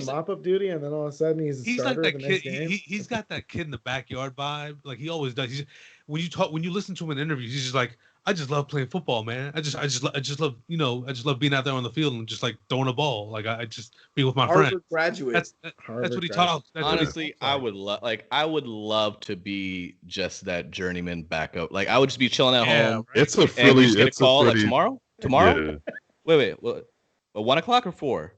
mop-up duty, and then all of a sudden he's starter like that the next kid. game. He's got that kid in the backyard vibe, like he always does. When you listen to him in interviews, he's just like, I just love playing football, man. I just love I just love being out there on the field and just throwing a ball. I just be with my friends. Graduate. That's what he talks. Honestly, I would love to be just that journeyman backup. I would just be chilling at home. Right? It's a Philly. Get a call tomorrow. Yeah. Wait. 1 o'clock or 4?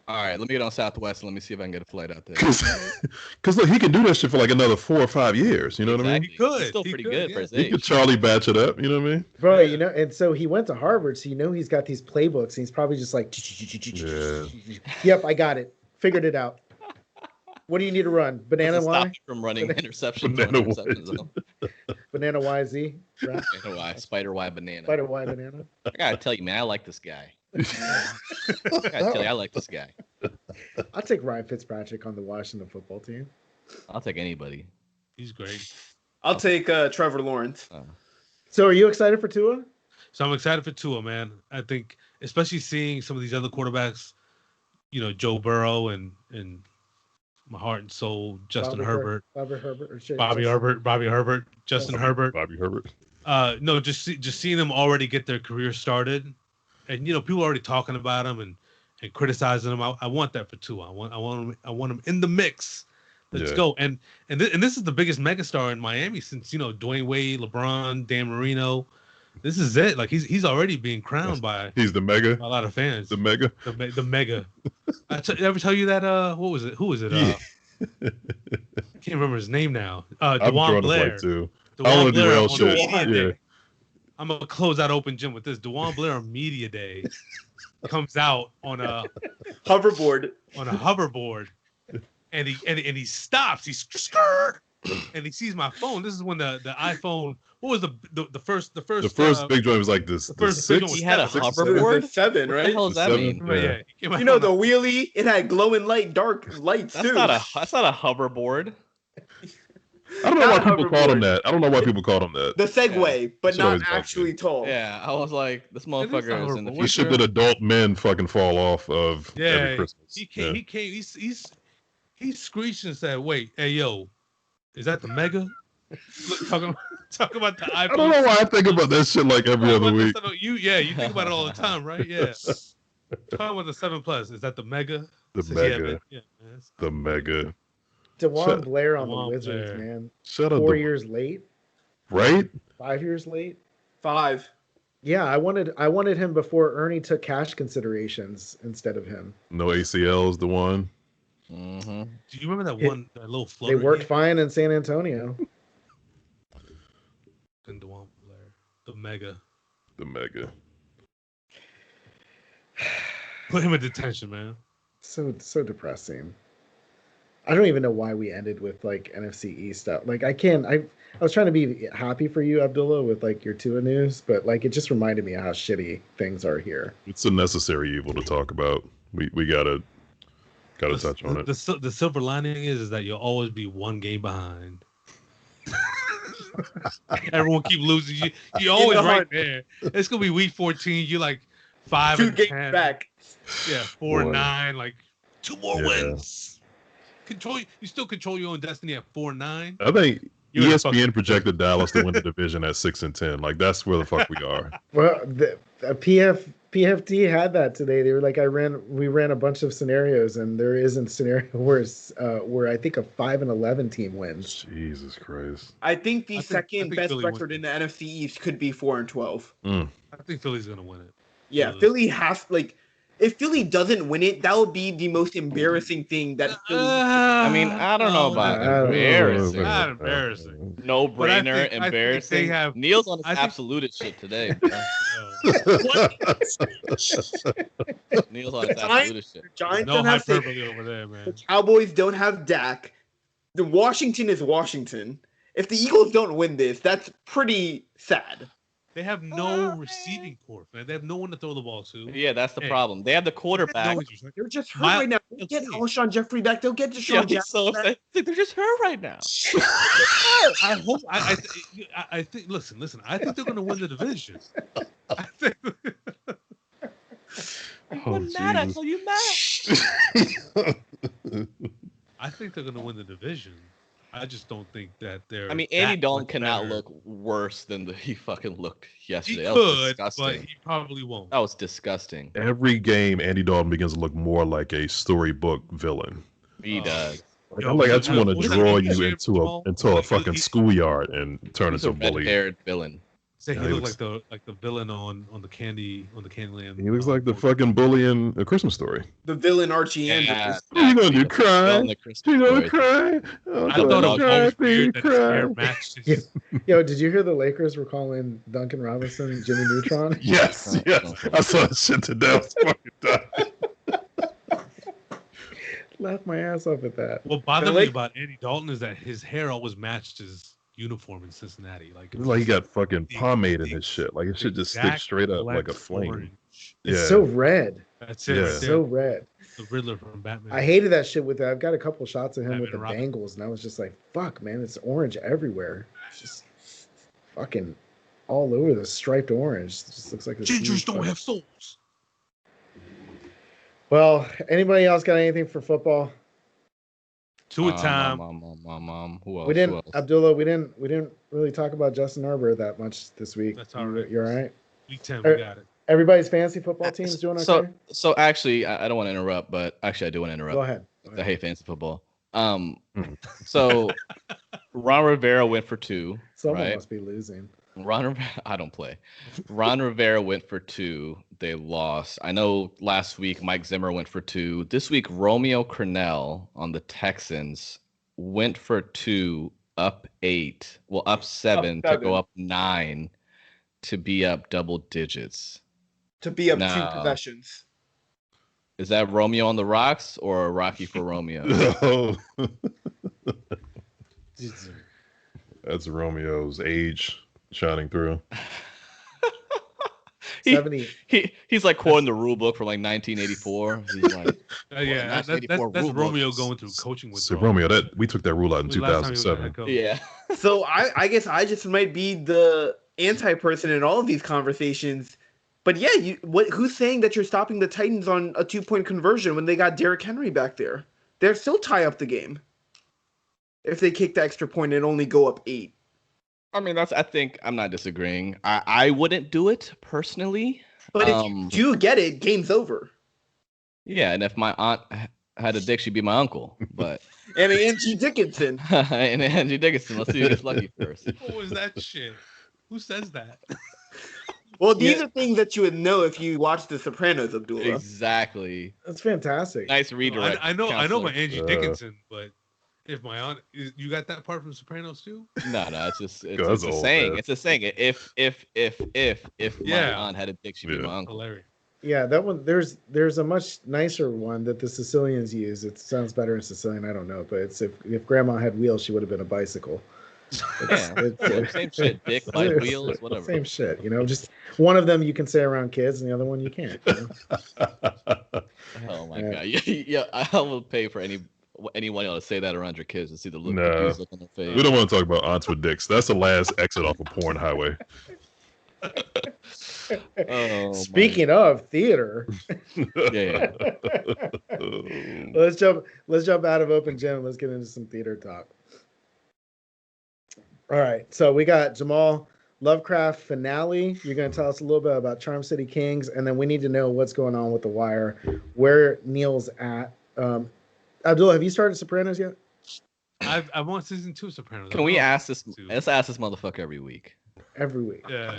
All right, let me get on Southwest and let me see if I can get a flight out there. Because look, he can do that shit for another 4 or 5 years. You know what I mean? He could. He's still pretty good for his age. He could Charlie batch it up. You know what I mean? Bro, and so he went to Harvard, so he's got these playbooks, and he's probably just like, yep, I got it. Figured it out. What do you need to run? Banana Y? Stop from running interceptions. Banana YZ? Banana Y, Spider Y, banana. Spider Y, banana. I gotta tell you, man, I like this guy. I like this guy. I'll take Ryan Fitzpatrick on the Washington football team. I'll take anybody. He's great. I'll take Trevor Lawrence. So are you excited for Tua? So I'm excited for Tua, man. I think, especially seeing some of these other quarterbacks, Joe Burrow and my heart and soul, Justin Herbert, Bobby Herbert, Justin Herbert. No, just seeing them already get their career started, and people are already talking about them and criticizing them. I want that for Tua. I want him in the mix. Let's go. And this is the biggest megastar in Miami since Dwayne Wade, LeBron, Dan Marino. This is it. Like he's already being crowned by. He's the mega. A lot of fans. The mega. The mega. Ever tell you that? What was it? Who was it? Yeah. I can't remember his name now. DeJuan Blair. Too. DeJuan Blair on shit. Media Day. I'm gonna close out open gym with this. DeJuan Blair on Media Day comes out on a hoverboard. And he stops. He's and he sees my phone. This is when the iPhone. What was the first big joint was like this. The first big one was he had a hoverboard. 7, right? What the hell does that mean? Yeah. The wheelie. It had glowing dark lights too. That's not a hoverboard. I don't know why people called him that. The Segway, but not actually tall. Yeah, I was like, this motherfucker is in the future. The shit that adult men fucking fall off of every Christmas. He came. He screeched and said, "Wait, hey yo, is that the mega?" Talk about the iPhone. I don't know why I think about that shit like every other week. You think about it all the time, right? Yeah. Talking about the 7 Plus. Is that the mega? The mega. Yeah, the mega. DeJuan Blair on the Wizards, man. 4 years late. Right? 5 years late. 5. Yeah, I wanted him before Ernie took cash considerations instead of him. No ACLs, the one. Mm-hmm. Do you remember that little floater? They worked fine in San Antonio. And DeJuan Blair, the mega. Put him in detention, man. So depressing. I don't even know why we ended with like NFC East stuff. Like I was trying to be happy for you, Abdullah, with like your Tua news, but like it just reminded me of how shitty things are here. It's a necessary evil to talk about. We gotta touch on it. The silver lining is that you'll always be one game behind. Everyone keep losing. You always right there. It's gonna be week 14. You like 5 2 and games 10. back. Yeah, 4 and 9. Like 2 more wins. You still control your own destiny at 4 and 9. I think ESPN projected Dallas to win the division at 6 and 10. Like that's where the fuck we are. Well, the PFT had that today. They were like, we ran a bunch of scenarios, and there isn't a scenario where I think a 5-11 team wins. Jesus Christ! I think the second best record in the NFC East could be 4-12. I think Philly's gonna win it. Yeah, Philly has if Philly doesn't win it, that would be the most embarrassing thing that Philly. I mean, I don't know about embarrassing. Not embarrassing. No brainer, embarrassing. Neil's on his absolutist shit today. Neil's on his absolutist shit. The Giants no don't have hyperbole over there, man. The Cowboys don't have Dak. The Washington is Washington. If the Eagles don't win this, that's pretty sad. They have no receiving corps, man. They have no one to throw the ball to. Yeah, that's the problem. They have the quarterback. They're just hurt right now. They'll get Alshon Jeffrey back. They'll get Deshaun Jackson back. They're just hurt right now. I hope. I think. Listen. I think they're going to win the division. I think. I'm mad. I told you mad. I think they're going to win the division. I just don't think that they're. I mean, Andy Dalton cannot look worse than he fucking looked yesterday. He that was could, disgusting. but he probably won't. That was disgusting. Every game, Andy Dalton begins to look more like a storybook villain. He does. I just want to draw you into a fucking schoolyard and turn into a bully. Red-haired villain. Say he looked like the villain on the Candyland. He looks like the fucking bully in A Christmas Story. The villain Archie Andrews. You gonna do cry? You gonna cry? I thought it was always weird that his hair matched his... Yo, did you hear the Lakers were calling Duncan Robinson Jimmy Neutron? Yes. I saw that shit today. Laughed my ass off at that. What bothered me about Andy Dalton is that his hair always matched his uniform in Cincinnati. Like he got fucking pomade in his shit. Like it should just stick straight up like a flame. It's Yeah. so red. That's it. Yeah. Right It's there. so red. The Riddler from Batman. I hated that shit with that. I've got a couple shots of him with the Batman Robin. bangles, and I was just like, fuck, man, it's orange everywhere. It's just fucking all over the striped orange. It just looks like this. Gingers don't have souls. Well, anybody else got anything for football? To a time. Who else? We didn't, Who else? Abdullah. We didn't really talk about Justin Herbert that much this week. That's all right. You're all right. Week 10, we got it. Everybody's fantasy football team's doing okay. So actually, I don't want to interrupt, but actually, I do want to interrupt. Go ahead. I hate fantasy football. So Ron Rivera went for 2. Someone right? must be losing. I don't play. Ron Rivera went for 2. They lost. I know last week Mike Zimmer went for 2. This week Romeo Crennel on the Texans went for 2, up 8. Well, up 7 to go up 9 to be up double digits. To be up 2 No. possessions. Is that Romeo on the rocks or Rocky for Romeo? Oh. That's Romeo's age shining through. 70. He's like quoting the rule book from like 1984. He's like, Yeah, that's Romeo going through coaching So withdrawal. Romeo, we took that rule out in When was the last time he was a 2007. head coach? yeah. So I guess I just might be the anti-person in all of these conversations. But yeah, who's saying that you're stopping the Titans on a 2-point conversion when they got Derrick Henry back there? They'll still tie up the game if they kick the extra point and only go up 8. I mean, I think I'm not disagreeing. I wouldn't do it personally. But if you do get it, game's over. Yeah, and if my aunt had a dick, she'd be my uncle. But And Angie Dickinson. and Angie Dickinson, let's see who gets lucky first. What was that shit? Who says that? Well, these are things that you would know if you watched The Sopranos, Abdullah. Exactly. That's fantastic. Nice redirect. I know counselor. my Angie Dickinson, but if my aunt, you got that part from Sopranos too? No, it's just it's That's a old, saying. man. It's a saying. If my Yeah. aunt had a dick, she'd be my uncle. Hilarious. Yeah, that one. There's a much nicer one that the Sicilians use. It sounds better in Sicilian. I don't know, but it's if Grandma had wheels, she would have been a bicycle. Same shit. Dick, bike, wheels, whatever. Same shit. Just one of them you can say around kids, and the other one you can't. Oh my god. Yeah, I will pay for anyone else to say that around your kids and see the look, Nah. confused look on their face. We don't want to talk about aunts with dicks. That's the last exit off a porn highway. Oh, Speaking of theater, yeah. let's jump out of open gym and let's get into some theater talk. All right, so we got Jamal, Lovecraft finale. You're going to tell us a little bit about Charm City Kings, and then we need to know what's going on with The Wire, where Neil's at. Abdullah, have you started Sopranos yet? I want season 2 of Sopranos. Can we ask this? Let's ask this motherfucker every week. Every week. Yeah.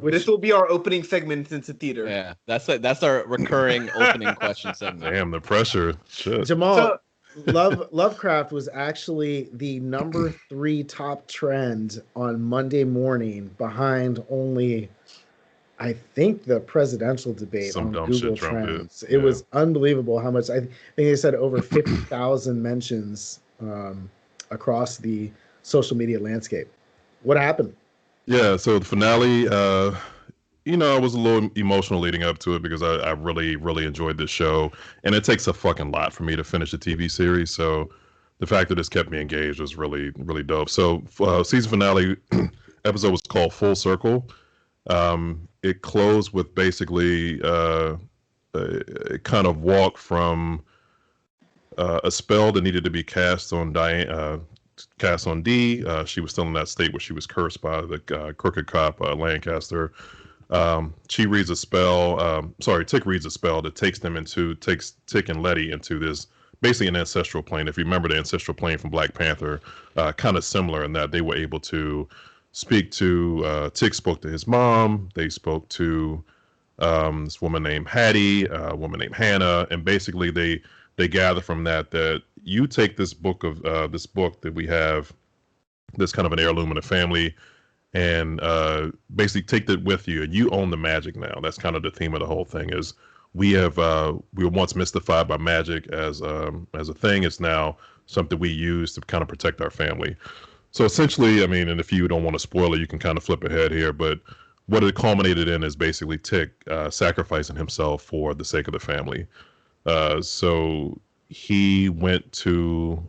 This will be our opening segment into theater. Yeah, that's our recurring opening question segment. Damn, the pressure. Shit. Jamal, Lovecraft was actually the number 3 top trend on Monday morning, behind only, I think, the presidential debate Some on dumb Google shit Trump did. Trends. It was unbelievable how much. I think they said over 50,000 mentions across the social media landscape. What happened? Yeah, so the finale, I was a little emotional leading up to it because I really, really enjoyed this show. And it takes a fucking lot for me to finish a TV series. So the fact that it's kept me engaged was really, really dope. So season finale episode was called Full Circle. It closed with basically a kind of walk from a spell that needed to be cast on Diane. Cast on D. She was still in that state where she was cursed by the crooked cop Lancaster. She reads a spell. Tick reads a spell that takes Tick and Letty into this basically an ancestral plane. If you remember the ancestral plane from Black Panther, kind of similar in that they were able to speak to. Tick spoke to his mom. They spoke to this woman named Hattie, a woman named Hannah, and basically they gather from that you take this book that we have, this kind of an heirloom in the family, and basically take that with you, and you own the magic now. That's kind of the theme of the whole thing. Is we were once mystified by magic as a thing. It's now something we use to kind of protect our family. So essentially, I mean, and if you don't want to spoil it, you can kind of flip ahead here, but what it culminated in is basically Tick sacrificing himself for the sake of the family. So he went to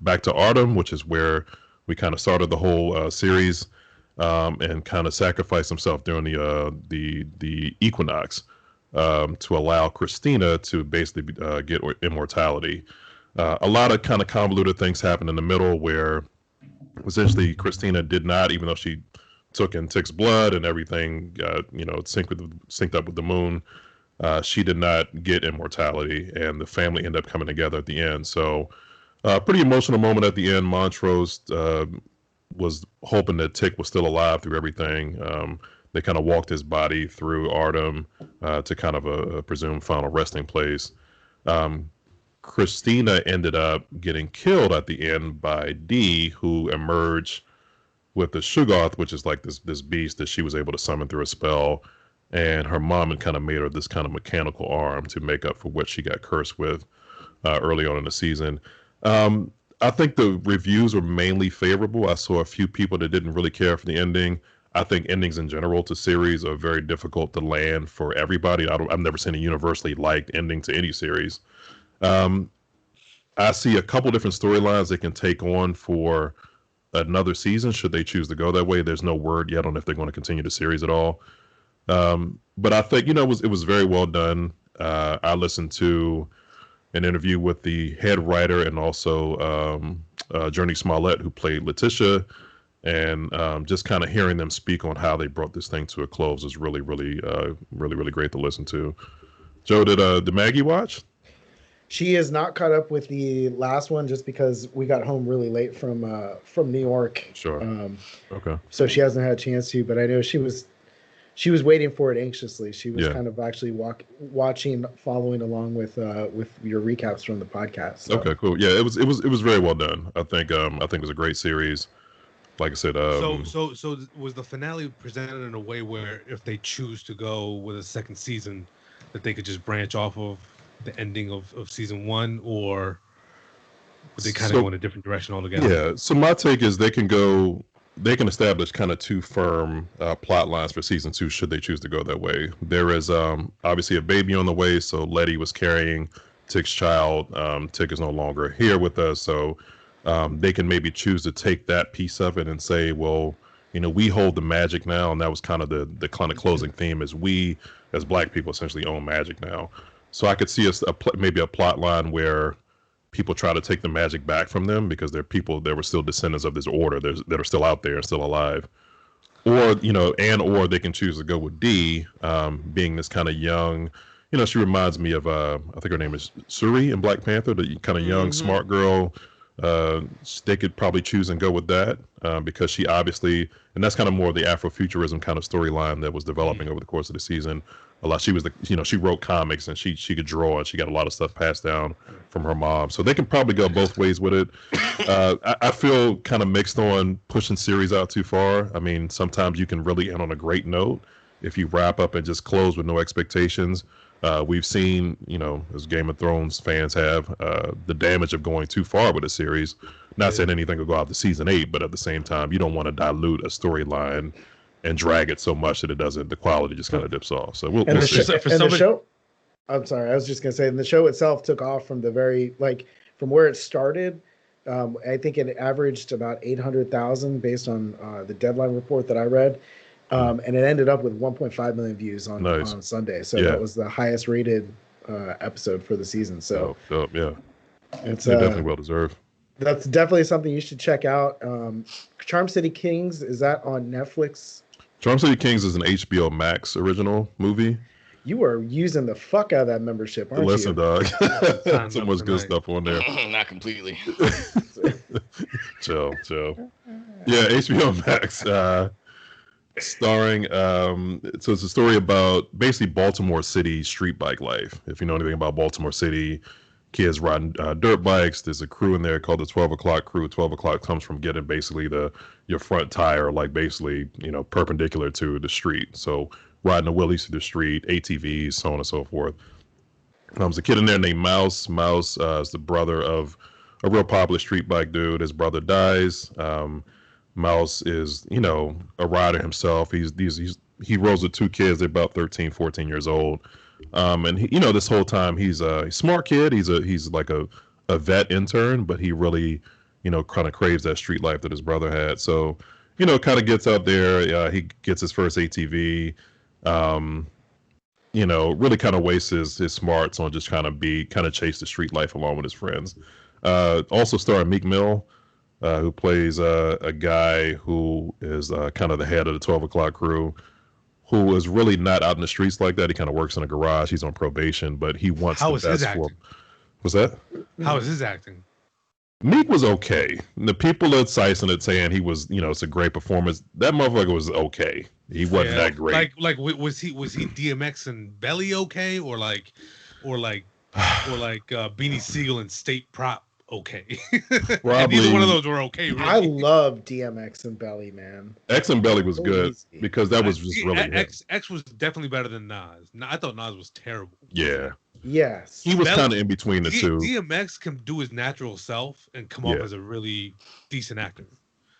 back to Artem, which is where we kind of started the whole series, and kind of sacrificed himself during the equinox to allow Christina to basically get immortality. A lot of kind of convoluted things happened in the middle where essentially Christina did not, even though she took in Tick's blood and everything, synced up with the moon. She did not get immortality, and the family ended up coming together at the end. So, pretty emotional moment at the end. Montrose was hoping that Tick was still alive through everything. They kind of walked his body through Artem to kind of a presumed final resting place. Christina ended up getting killed at the end by Dee, who emerged with the Shuggoth, which is like this beast that she was able to summon through a spell, and her mom had kind of made her this kind of mechanical arm to make up for what she got cursed with early on in the season. I think the reviews were mainly favorable. I saw a few people that didn't really care for the ending. I think endings in general to series are very difficult to land for everybody. I've never seen a universally liked ending to any series. I see a couple different storylines they can take on for another season should they choose to go that way. There's no word yet on if they're going to continue the series at all. But I think, it was very well done. I listened to an interview with the head writer and also Journey Smollett, who played Letitia, and just kind of hearing them speak on how they brought this thing to a close is really, really, really great to listen to. Joe, did Maggie watch? She is not caught up with the last one just because we got home really late from New York. Sure. Okay. So she hasn't had a chance to, but I know she was waiting for it anxiously. She was kind of actually watching, following along with your recaps from the podcast. So. Okay, cool. Yeah, it was very well done. I think it was a great series. Like I said, so was the finale presented in a way where if they choose to go with a second season, that they could just branch off of the ending of season one, or would they kind of go in a different direction altogether? Yeah. So my take is they can establish kind of two firm plot lines for season two should they choose to go that way. There is obviously a baby on the way, so Letty was carrying Tick's child. Tick is no longer here with us, so they can maybe choose to take that piece of it and say, well, we hold the magic now, and that was kind of the kind of closing theme, is we as Black people essentially own magic now. So I could see maybe a plot line where people try to take the magic back from them because they're people that were still descendants of this order that are still out there and still alive. Or, or they can choose to go with Dee, being this kind of young, she reminds me of, I think her name is Shuri in Black Panther, the kind of young, smart girl. They could probably choose and go with that because she obviously, and that's kind of more of the Afrofuturism kind of storyline that was developing over the course of the season. She was she wrote comics and she could draw, and she got a lot of stuff passed down from her mom. So they can probably go both ways with it. I feel kind of mixed on pushing series out too far. I mean, sometimes you can really end on a great note if you wrap up and just close with no expectations. We've seen, as Game of Thrones fans have, the damage of going too far with a series. Not saying anything will go out to season 8, but at the same time, you don't want to dilute a storyline and drag it so much that the quality just kind of dips off. So we'll see. The show, I'm sorry, I was just going to say, the show itself took off from from where it started. I think it averaged about 800,000 based on the Deadline report that I read. And it ended up with 1.5 million views on Sunday. So that was the highest rated episode for the season. So it's definitely well deserved. That's definitely something you should check out. Charm City Kings, is that on Netflix? Charm City Kings is an HBO Max original movie. You are using the fuck out of that membership, aren't you? Listen, dog. So much good stuff on there. Not completely. Chill. Yeah, HBO Max. Starring, so it's a story about basically Baltimore City street bike life. If you know anything about Baltimore City, kids riding dirt bikes. There's a crew in there called the 12 o'clock crew. 12 o'clock comes from getting basically your front tire, basically, perpendicular to the street. So riding the wheelies through the street, ATVs, so on and so forth. There's a kid in there named Mouse. Mouse is the brother of a real popular street bike dude. His brother dies. Miles is, you know, a rider himself. He rolls with two kids. They're about 13, 14 years old. And he, you know, this whole time he's a smart kid. He's like a vet intern, but he really, you know, kind of craves that street life that his brother had. So, you know, kind of gets out there. He gets his first ATV. You know, really kind of wastes his smarts on just kind of chase the street life along with his friends. Also starring Meek Mill, who plays a guy who is kind of the head of the 12 o'clock crew, who is really not out in the streets like that. He kind of works in a garage. He's on probation, but he wants the best for him. Was that? How is his acting? Meek was okay. The people at Sison it saying he was, you know, it's a great performance. That motherfucker was okay. He wasn't that great. Like was he DMX and Belly okay, or like Beanie Siegel and State Prop okay? And neither one of those were okay. Really. I love DMX and Belly, man. X and Belly was good because that was just really X was definitely better than Nas. I thought Nas was terrible. Yeah. Yes. He was kind of in between the two. DMX can do his natural self and come off as a really decent actor.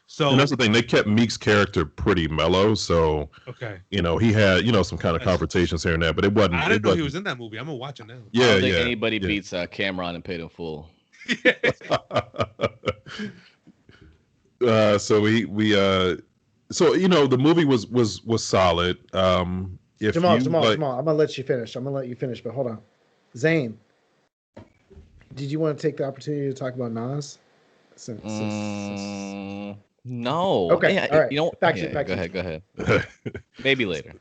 So and that's the thing. They kept Meek's character pretty mellow. So, you know, he had, you know, some kind of confrontations here and there, but it wasn't. I didn't know he was in that movie. I'm going to watch it now. Yeah, I don't think anybody beats Cameron and Paid in Full. So so, you know, the movie was solid. Jamal, I'm going to let you finish. But hold on. Zane, did you want to take the opportunity to talk about Nas? No. Okay. Yeah, all right. You know, go ahead. Maybe later.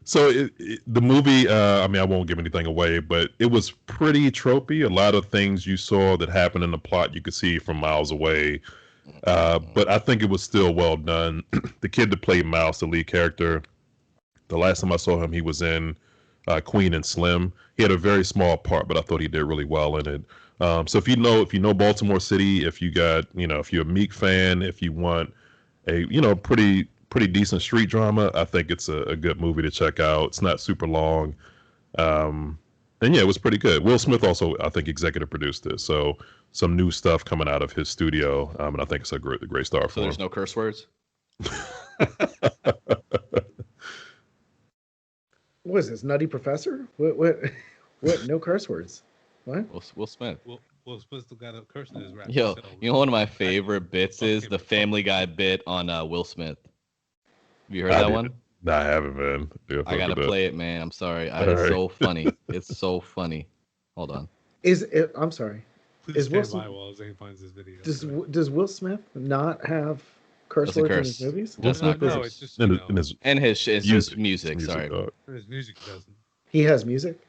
So the movie, I mean, I won't give anything away, but it was pretty tropey. A lot of things you saw that happened in the plot you could see from miles away. But I think it was still well done. The kid that played Miles, the lead character, the last time I saw him, he was in Queen and Slim. He had a very small part, but I thought he did really well in it. So if you know Baltimore City, if you're a Meek fan, if you want a, you know, pretty decent street drama, I think it's a good movie to check out. It's not super long. And yeah, it was pretty good. Will Smith also, I think, executive produced this. So some new stuff coming out of his studio. And I think it's a great start for him. So there's no curse words? What is this, Nutty Professor? What? No curse words. What? Will Smith. Will Smith still got a curse in his rap. Yo, you know one of my favorite bits is the Family Guy bit on Will Smith. Have you heard that one? No, I haven't, man. I gotta play it, man. I'm sorry. It's so funny. It's so funny. Hold on. I'm sorry. Please stand by while Zane finds this video. Does Will Smith not have curse words in his movies? That's not curse. No, it's just his music. Sorry. His music doesn't. He has music.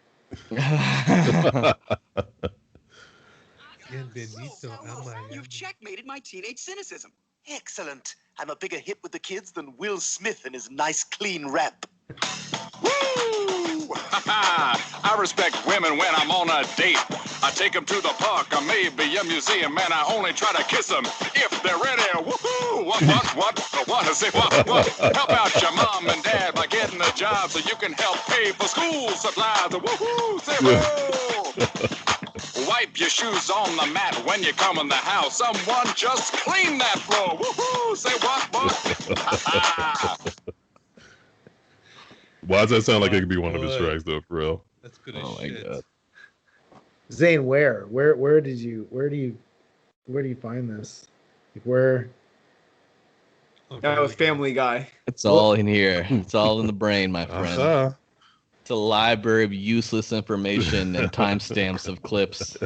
You've checkmated my teenage cynicism. Excellent. I'm a bigger hit with the kids than Will Smith and his nice clean rap. Woo! I respect women when I'm on a date. I take them to the park or maybe a museum, and I only try to kiss them if they're ready. Woohoo! What? Say what? Help out your mom and dad by getting a job so you can help pay for school supplies. Woohoo! Say woo! Wipe your shoes on the mat when you come in the house. Someone just clean that floor. Woohoo! Say what? Why does that sound like it could be one of his tracks, though? For real. That's good as shit. My God. Zane, where do you find this? Like where? That was Family Guy. It's all in here. It's all in the brain, my friend. It's a library of useless information and timestamps of clips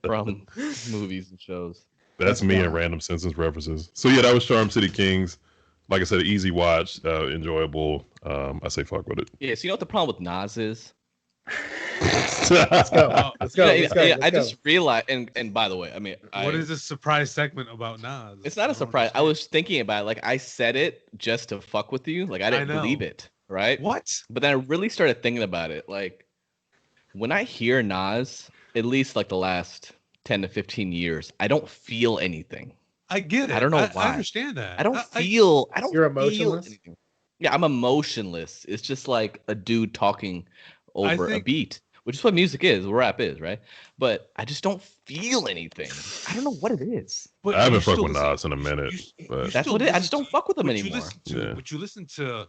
from movies and shows. That's me and random Simpsons references. So yeah, that was Charm City Kings. Like I said, easy watch, enjoyable. I say fuck with it. Yeah, so you know what the problem with Nas is? Let's go. I just realized, and by the way, I mean, what is this surprise segment about Nas? It's not a surprise. I was thinking about it. Like, I said it just to fuck with you. Like, I didn't believe it, right? What? But then I really started thinking about it. Like, when I hear Nas, at least like the last 10 to 15 years, I don't feel anything. I get it. I don't know why. I understand that. I don't feel. You're emotionless? Anything. Yeah, I'm emotionless. It's just like a dude talking over a beat. which is what music is, what rap is, right? But I just don't feel anything. I don't know what it is. But I haven't fucked with Nas in a minute. But that's what it is. I just don't fuck with him anymore. But you listen to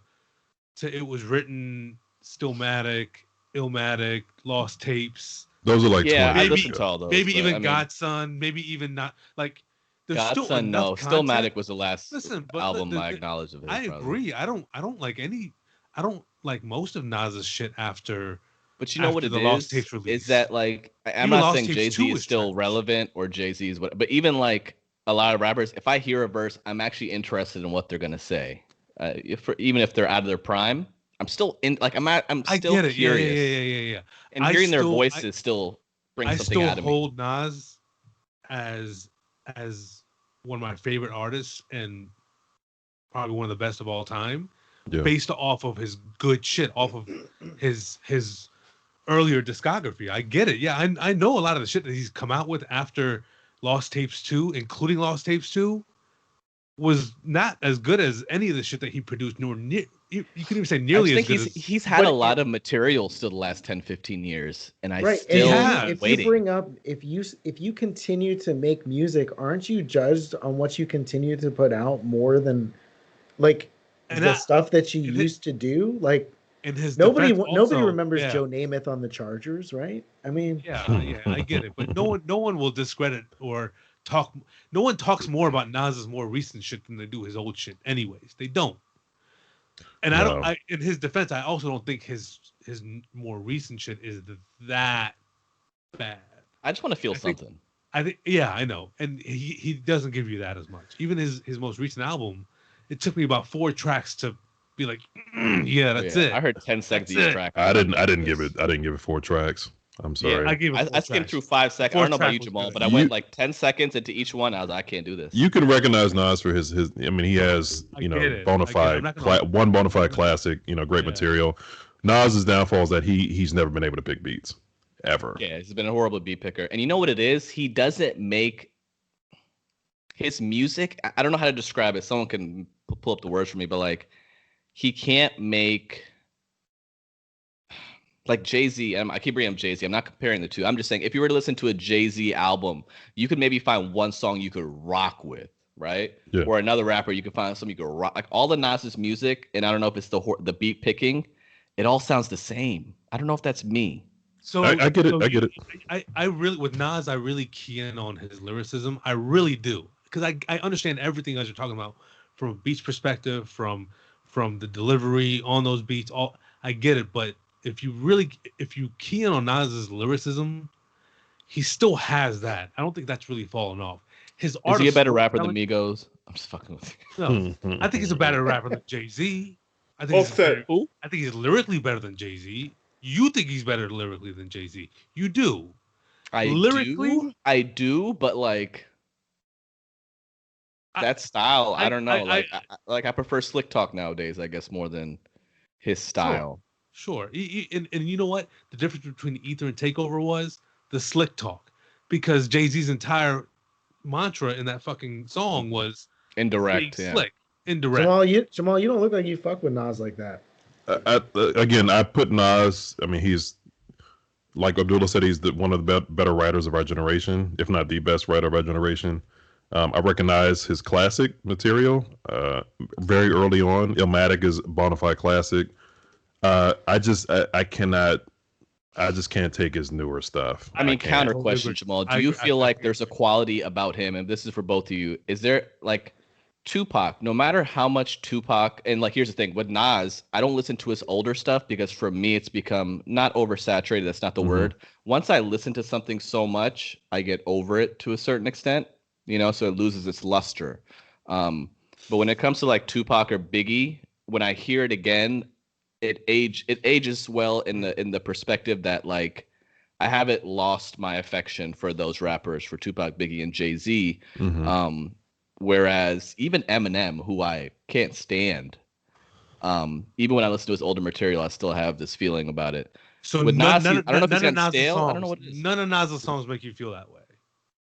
It Was Written, Stillmatic, Illmatic, Lost Tapes. Those are like 20. I listened to all those. Maybe even Godson, maybe even not like. Godson, no. Stillmatic was the last album I acknowledged of his. I agree. I don't like most of Nas's shit after. But you know what it is? Is that like I'm not saying Jay-Z is still relevant or Jay-Z is what, but even like a lot of rappers, if I hear a verse, I'm actually interested in what they're gonna say. Even if they're out of their prime, I'm still in. Like I'm still curious. Yeah. And hearing their voices still brings something out of me. I still hold Nas as one of my favorite artists and probably one of the best of all time, based off of his good shit, off of his earlier discography. I get it. Yeah, I know a lot of the shit that he's come out with after Lost Tapes 2, including Lost Tapes 2, was not as good as any of the shit that he produced, nor you can even say nearly as good. He's had a lot of material still the last 10, 15 years, and I still if you bring up if you continue to make music, aren't you judged on what you continue to put out more than like stuff that you used to do? Like nobody remembers Joe Namath on the Chargers, right? I mean, I get it, but no one will discredit or talk. No one talks more about Nas's more recent shit than they do his old shit. Anyways, they don't. And in his defense, I also don't think his more recent shit is that bad. I just want to feel something. I think, I know, and he doesn't give you that as much. Even his most recent album, it took me about 4 tracks to be like, that's it. I heard 10 seconds each track. I didn't give it 4 tracks. I'm sorry. I skimmed through 5 seconds. I don't know about you, Jamal, but I went like 10 seconds into each one. I was like, I can't do this. You can recognize Nas for his. I mean, he has bona fide one bona fide classic. Great material. Nas's downfall is that he's never been able to pick beats ever. Yeah, he's been a horrible beat picker. And you know what it is? He doesn't make his music. I don't know how to describe it. Someone can pull up the words for me, but like he can't make. Like Jay-Z, I keep bringing up Jay-Z. I'm not comparing the two. I'm just saying if you were to listen to a Jay-Z album, you could maybe find one song you could rock with, right? Yeah. Or another rapper, you could find something you could rock. Like all the Nas's music, and I don't know if it's the beat picking, it all sounds the same. I don't know if that's me. So I get it. I really, with Nas, I really key in on his lyricism. I really do. Because I understand everything as you're talking about from a beats perspective, from the delivery on those beats. I get it, but if you key in on Nas's lyricism, he still has that. I don't think that's really fallen off. Is he a better rapper than Migos? I'm just fucking with you. No, I think he's a better rapper than Jay-Z. I think he's lyrically better than Jay-Z. You think he's better lyrically than Jay-Z. You do. I do, but like that style, I don't know. I prefer slick talk nowadays, I guess, more than his style. Sure. And you know what? The difference between Ether and Takeover was the slick talk. Because Jay-Z's entire mantra in that fucking song was indirect. Slick. Indirect. Jamal, you don't look like you fuck with Nas like that. I put Nas, I mean, he's, like Abdullah said, he's one of the better writers of our generation, if not the best writer of our generation. I recognize his classic material very early on. Illmatic is a bona fide classic. I just can't take his newer stuff. I mean, counter question, Jamal. Do you feel like there's a quality about him, and this is for both of you? Is there like Tupac? No matter how much Tupac, and like here's the thing with Nas, I don't listen to his older stuff because for me it's become not oversaturated. That's not the word. Once I listen to something so much, I get over it to a certain extent. So it loses its luster. But when it comes to like Tupac or Biggie, when I hear it again, it ages well in the perspective that like I haven't lost my affection for those rappers, for Tupac, Biggie, and Jay-Z. Whereas even Eminem, who I can't stand, even when I listen to his older material, I still have this feeling about it. So with Nas, I don't know if it's gotten stale. I don't know what it is. None of Nas's songs make you feel that way.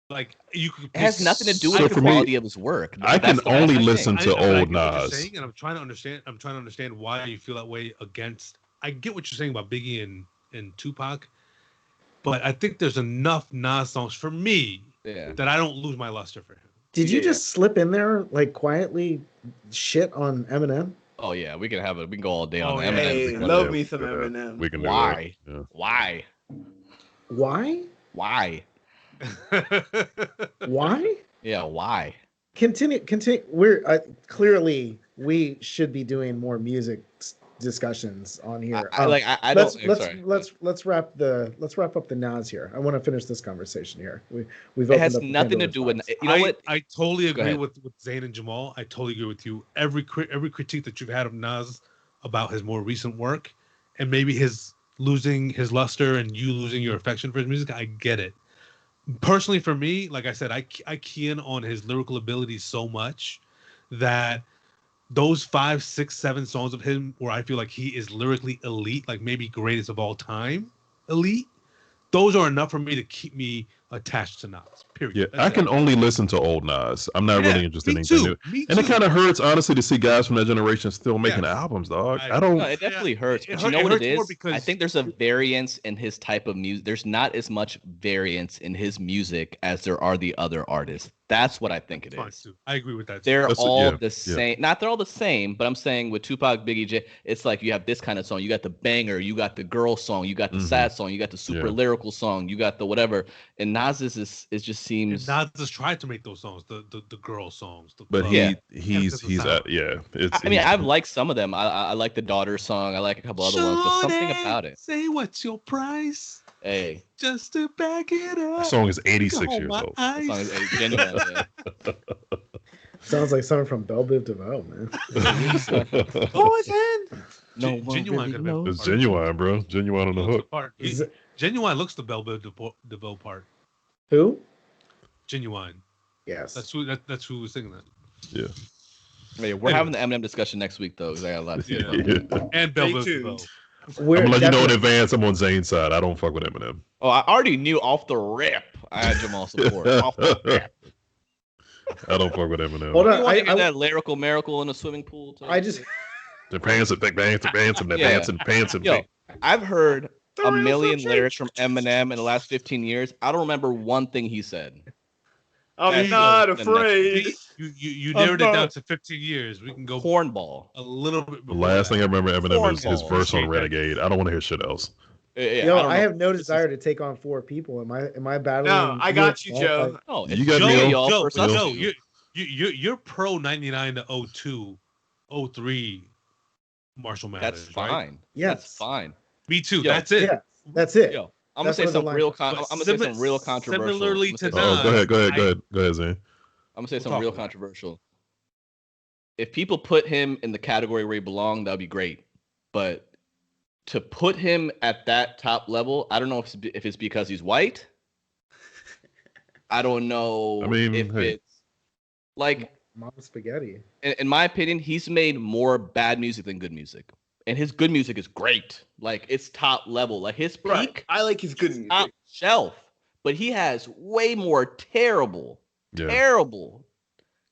Like it has nothing to do with the quality of his work. I can only listen to old Nas. And I'm trying to understand why you feel that way against. I get what you're saying about Biggie and Tupac, But I think there's enough Nas songs for me that I don't lose my luster for him. Did you just slip in there like quietly shit on Eminem? Oh yeah, we can have it. We can go all day on yeah. Eminem. Hey, love me some Eminem. We can do Why? that. Yeah. Why? Why? Why? Why? Yeah, why? Continue. We're clearly we should be doing more music discussions on here. Let's wrap up the Nas here. I want to finish this conversation here. We've it has opened up nothing to do with what I totally agree with Zayn and Jamal. I totally agree with you. Every critique that you've had of Nas about his more recent work and maybe his losing his luster and you losing your affection for his music, I get it. Personally, for me, like I said, I key in on his lyrical abilities so much that those 5, 6, 7 songs of him where I feel like he is lyrically elite, like maybe greatest of all time elite, those are enough for me to keep me attached to Nas. Period. Yeah, I can only listen to old Nas. I'm not really interested in anything new. And it kind of hurts, honestly, to see guys from that generation still making albums, dog. I don't. No, it definitely hurts. But you know what it is? I think there's a variance in his type of music. There's not as much variance in his music as there are the other artists. That's what I think it is. I agree with that. They're all the same. Not they're all the same, but I'm saying with Tupac, Biggie, J, it's like you have this kind of song. You got the banger, you got the girl song, you got the sad song, you got the super lyrical song, you got the whatever. And Nas it just seems. And Nas has tried to make those songs, the girl songs. But he's I mean, I've liked some of them. I like the Daughter song. I like a couple other ones, but something about it. Say what's your price? Hey, just to back it up. That song is 86 years old. That song is genuine. Sounds like something from Belle Biv DeVoe, man. No, Genuine. It's Genuine, bro. Genuine on the hook. Genuine looks the Belle Biv DeVoe part. Who? Genuine. Yes. That's who was singing that. Yeah. Hey, we're having the Eminem discussion next week, though, because I got a lot to say about. And Belle Biv DeVoe. I'm gonna let you know in advance. I'm on Zane's side. I don't fuck with Eminem. Oh, I already knew off the rip. I had Jamal support off the rip. I don't fuck with Eminem. Hold on, I that lyrical miracle in a swimming pool. The pants and big bands and pants and pants and. Yo, I've heard a million lyrics from Eminem in the last 15 years. I don't remember one thing he said. I'm not afraid. You narrowed it down to 15 years. We can go cornball a little bit. The last thing I remember Eminem is his verse on Renegade. I don't want to hear shit else. Yo, I have no desire to take on 4 people. Am I battling? No, I got you, Joe. Oh, you got me. Joe, you're pro 99 to 02, 03 Marshall Mathers. That's fine. Right? Yes, that's fine. Me too. That's it. Yeah, that's it. Yo, I'm gonna say some real controversial. Similarly to Nas. Go ahead, Zane. I'm gonna say something real controversial. If people put him in the category where he belonged, that'd be great. But to put him at that top level, I don't know if it's because he's white. I don't know. I mean, if it's like Mom Spaghetti. In my opinion, he's made more bad music than good music. And his good music is great. Like, it's top level. Like, his peak. Right. I like his good music. Top shelf. But he has way more terrible,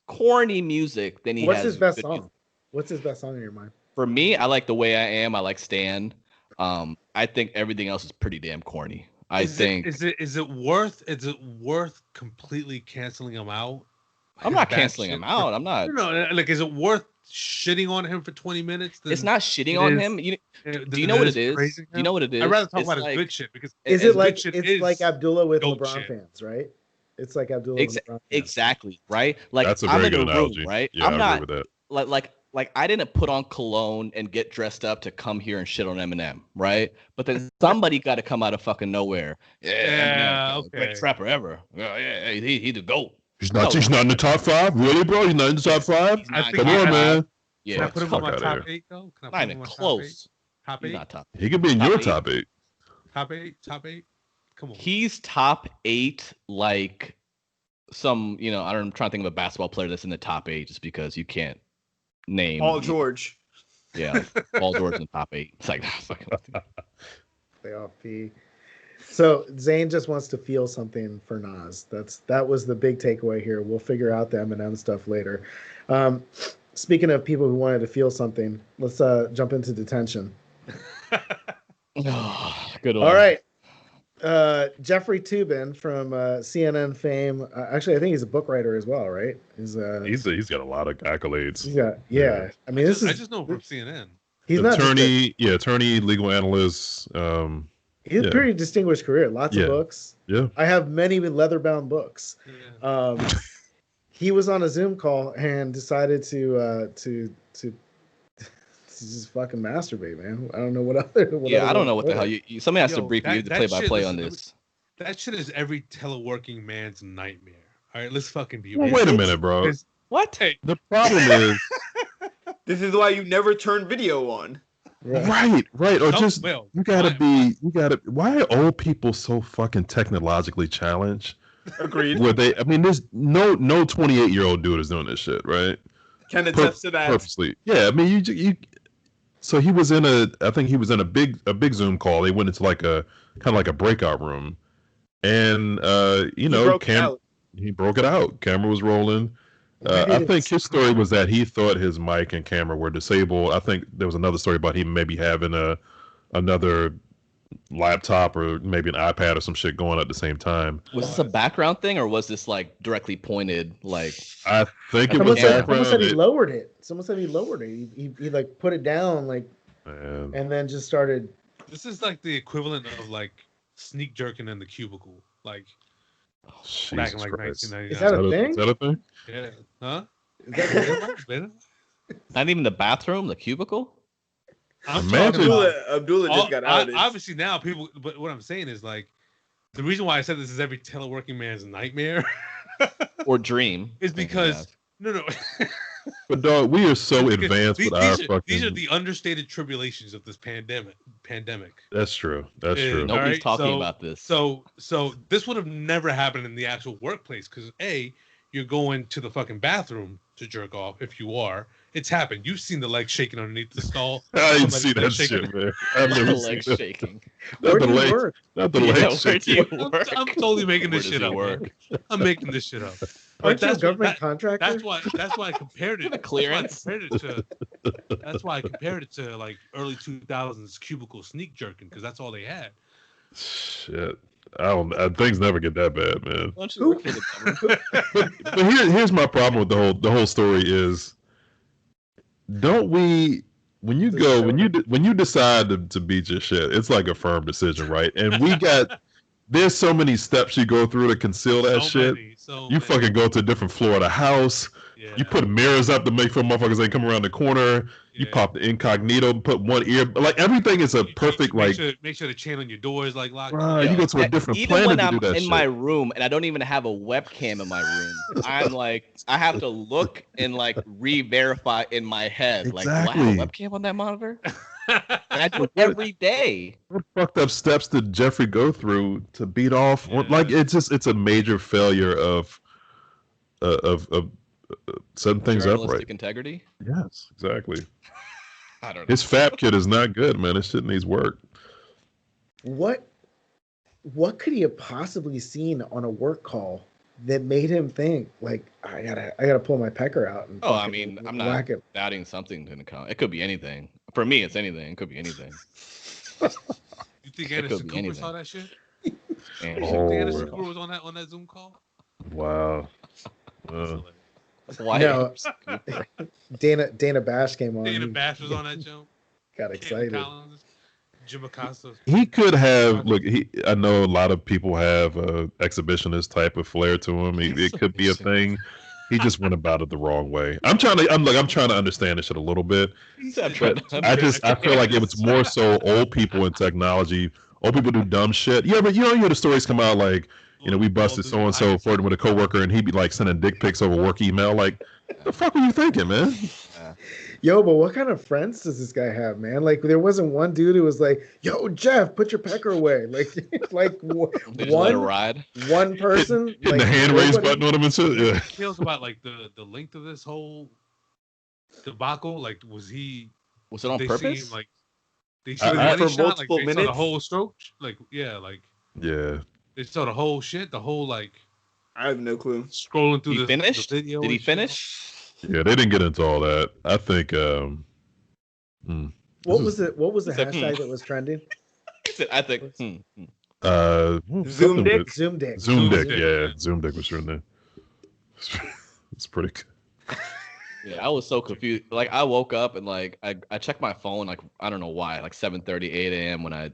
corny music than he has. What's his best song? Music. What's his best song in your mind? For me, I like The Way I Am. I like Stan. I think everything else is pretty damn corny. Is it worth completely canceling him out? I'm not canceling him out. I'm not. No, like, is it worth shitting on him for 20 minutes? It's not shitting on him. Do you know what it is? Do you know what it is? I'd rather talk about his good shit because it's like Abdullah with LeBron fans, right? It's like Abdullah with LeBron fans. Exactly, right? Like, that's a very good analogy, room, right? Yeah, I'm not agree with that. Like I didn't put on cologne and get dressed up to come here and shit on Eminem, right? But then somebody got to come out of fucking nowhere. Yeah, okay. Greatest rapper ever. Yeah, he the GOAT. He's not in the top 5, really, bro. He's not in the top 5. Come on, man. Yeah, can I put him on my top 8 though? Can I not even close. Top 8. Not top. He could be in your top 8. Top 8. Come on. He's top 8, like some. I'm trying to think of a basketball player that's in the top 8, just because you can't name Paul George. Yeah, Paul George in the top 8. It's like they all pee. So Zane just wants to feel something for Nas. That was the big takeaway here. We'll figure out the Eminem stuff later. Speaking of people who wanted to feel something, let's jump into detention. Good one. All right. Jeffrey Toobin from CNN fame. Actually, I think he's a book writer as well, right? He's got a lot of accolades. Yeah. I mean, I just know him from CNN. He's attorney, attorney, legal analyst. He had a pretty distinguished career. Lots of books. Yeah. I have many leather-bound books. Yeah. He was on a Zoom call and decided to just fucking masturbate, man. I don't know what other. I don't know what the hell. Somebody has to brief you to play-by-play on this. That shit is every teleworking man's nightmare. All right, let's fucking be real. Wait a minute, bro. What? The problem is, this is why you never turn video on. Right. Or why are old people so fucking technologically challenged? Agreed. There's no 28-year-old dude is doing this shit, right? Can attest to that. Purposely. Yeah, I mean, you so he was in a big Zoom call. They went into like a kind of like a breakout room. And he broke it out. Camera was rolling. I think his story was that he thought his mic and camera were disabled. I think there was another story about him maybe having another laptop or maybe an iPad or some shit going at the same time. Was this a background thing or was this like directly pointed? Like I think it was background. Someone said he lowered it. He like put it down like, and then just started. This is like the equivalent of like sneak jerking in the cubicle, like. Back in like 1999. Is that a thing? Is that a thing? Yeah. Huh? Is that Not even the bathroom, the cubicle? I'm talking about Abdullah just got out. Obviously now people, but what I'm saying is like, the reason why I said this is every teleworking man's nightmare or dream is because no. But dog, we are so advanced with our fucking. These are the understated tribulations of this pandemic. That's true. Nobody's talking about this. So this would have never happened in the actual workplace because you're going to the fucking bathroom to jerk off. If you are, it's happened. You've seen the legs shaking underneath the stall. I didn't see that shit, man. I've never the legs shaking. Where do you work? Not the legs shaking. I'm totally making this shit up. I'm making this shit up. Aren't you a government contractor? That's why I compared it. Clearance. That's why I compared it to like early 2000s cubicle sneak jerking because that's all they had. Shit. Things never get that bad, man. But here's my problem with the whole story is, don't we? When you decide to beat your shit, it's like a firm decision, right? And there's so many steps you go through to conceal that shit. You fucking go to a different floor of the house. Yeah. You put mirrors up to make sure motherfuckers ain't come around the corner. You pop the incognito, put one ear, like everything is a perfect make sure the chain on your door is like locked. You go to a different planet when to I'm do that in shit. my room and I don't even have a webcam in my room, I'm like, I have to look and like re-verify in my head, like, do I have a webcam on that monitor? And I do it every day. What fucked up steps did Jeffrey go through to beat off? Yeah. Like it's a major failure of setting things up right. Integrity. Yes, exactly. I don't know. His FAP kit is not good, man. This shit needs work. What could he have possibly seen on a work call that made him think like I gotta pull my pecker out? And I'm not doubting something to the count. It could be anything. For me, it's anything. It could be anything. You think Anderson Cooper saw that shit? You think Anderson Cooper was on that Zoom call? Wow. Why? No. Dana Bash came on. Dana Bash was on that show. Got excited. Collins, Jim Acosta. He could have. Look, I know a lot of people have exhibitionist type of flair to him. It could be a thing. He just went about it the wrong way. I'm trying to understand this shit a little bit. I feel like it was more so old people in technology. Old people do dumb shit. Yeah, but you hear the stories come out like, we busted so and so flirting with a coworker, and he'd be like sending dick pics over work email. Like, the fuck were you thinking, man? Yo, but what kind of friends does this guy have, man? Like, there wasn't one dude who was like, "Yo, Jeff, put your pecker away." Like one person, hitting the hand raise button on him and shit. Yeah. Feels about like the length of this whole debacle. Like, was it on purpose? They for multiple minutes. Saw the whole stroke. Yeah. They saw the whole shit. The whole I have no clue. Scrolling through the video. Did he finish? Yeah, they didn't get into all that. I think. What was the hashtag that was trending? I think. Zoom Dick? Zoom Dick. Zoom Dick, yeah. Zoom Dick was your name. It's pretty good. Yeah, I was so confused. Like I woke up and like I checked my phone like I don't know why, like 7:30, 8 a.m. when I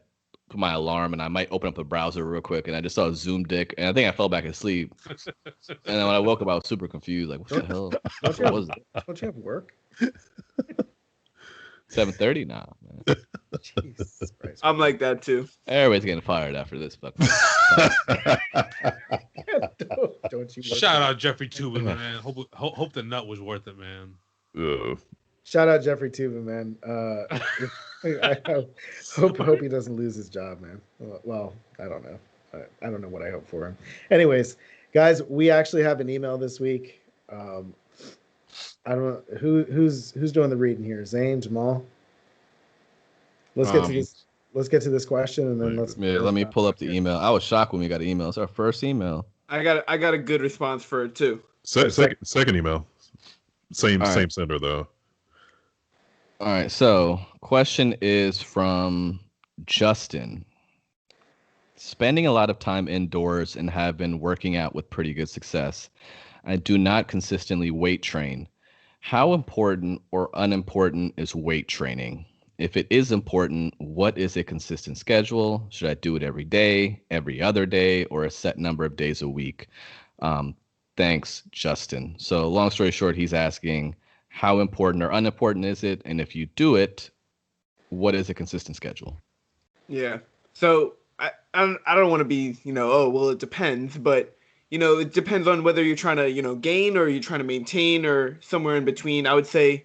put my alarm and I might open up the browser real quick and I just saw Zoom Dick and I think I fell back asleep. And then when I woke up, I was super confused. Like, what the hell? What was it? Don't you have work? 7:30 now, man. Jesus Christ. I'm like that too. Everybody's getting fired after this fucking. Don't you work? Shout out Jeffrey Toobin, man. Hope the nut was worth it, man. Shout out Jeffrey Toobin, man. I hope he doesn't lose his job, man. Well, I don't know. I don't know what I hope for him. Anyways, guys, we actually have an email this week. I don't know who's doing the reading here. Zane, Jamal. Let's get to this. Let's get to this question, and then let me pull up the email. I was shocked when we got an email. It's our first email. I got a good response for it too. Second email. Same sender though. All right. So, question is from Justin. Spending a lot of time indoors and have been working out with pretty good success. I do not consistently weight train. How important or unimportant is weight training? If it is important, what is a consistent schedule? Should I do it every day, every other day, or a set number of days a week? Thanks, Justin. So long story short, he's asking how important or unimportant is it? And if you do it, what is a consistent schedule? Yeah. So I don't want to be, it depends, but it depends on whether you're trying to, gain or you're trying to maintain or somewhere in between. I would say,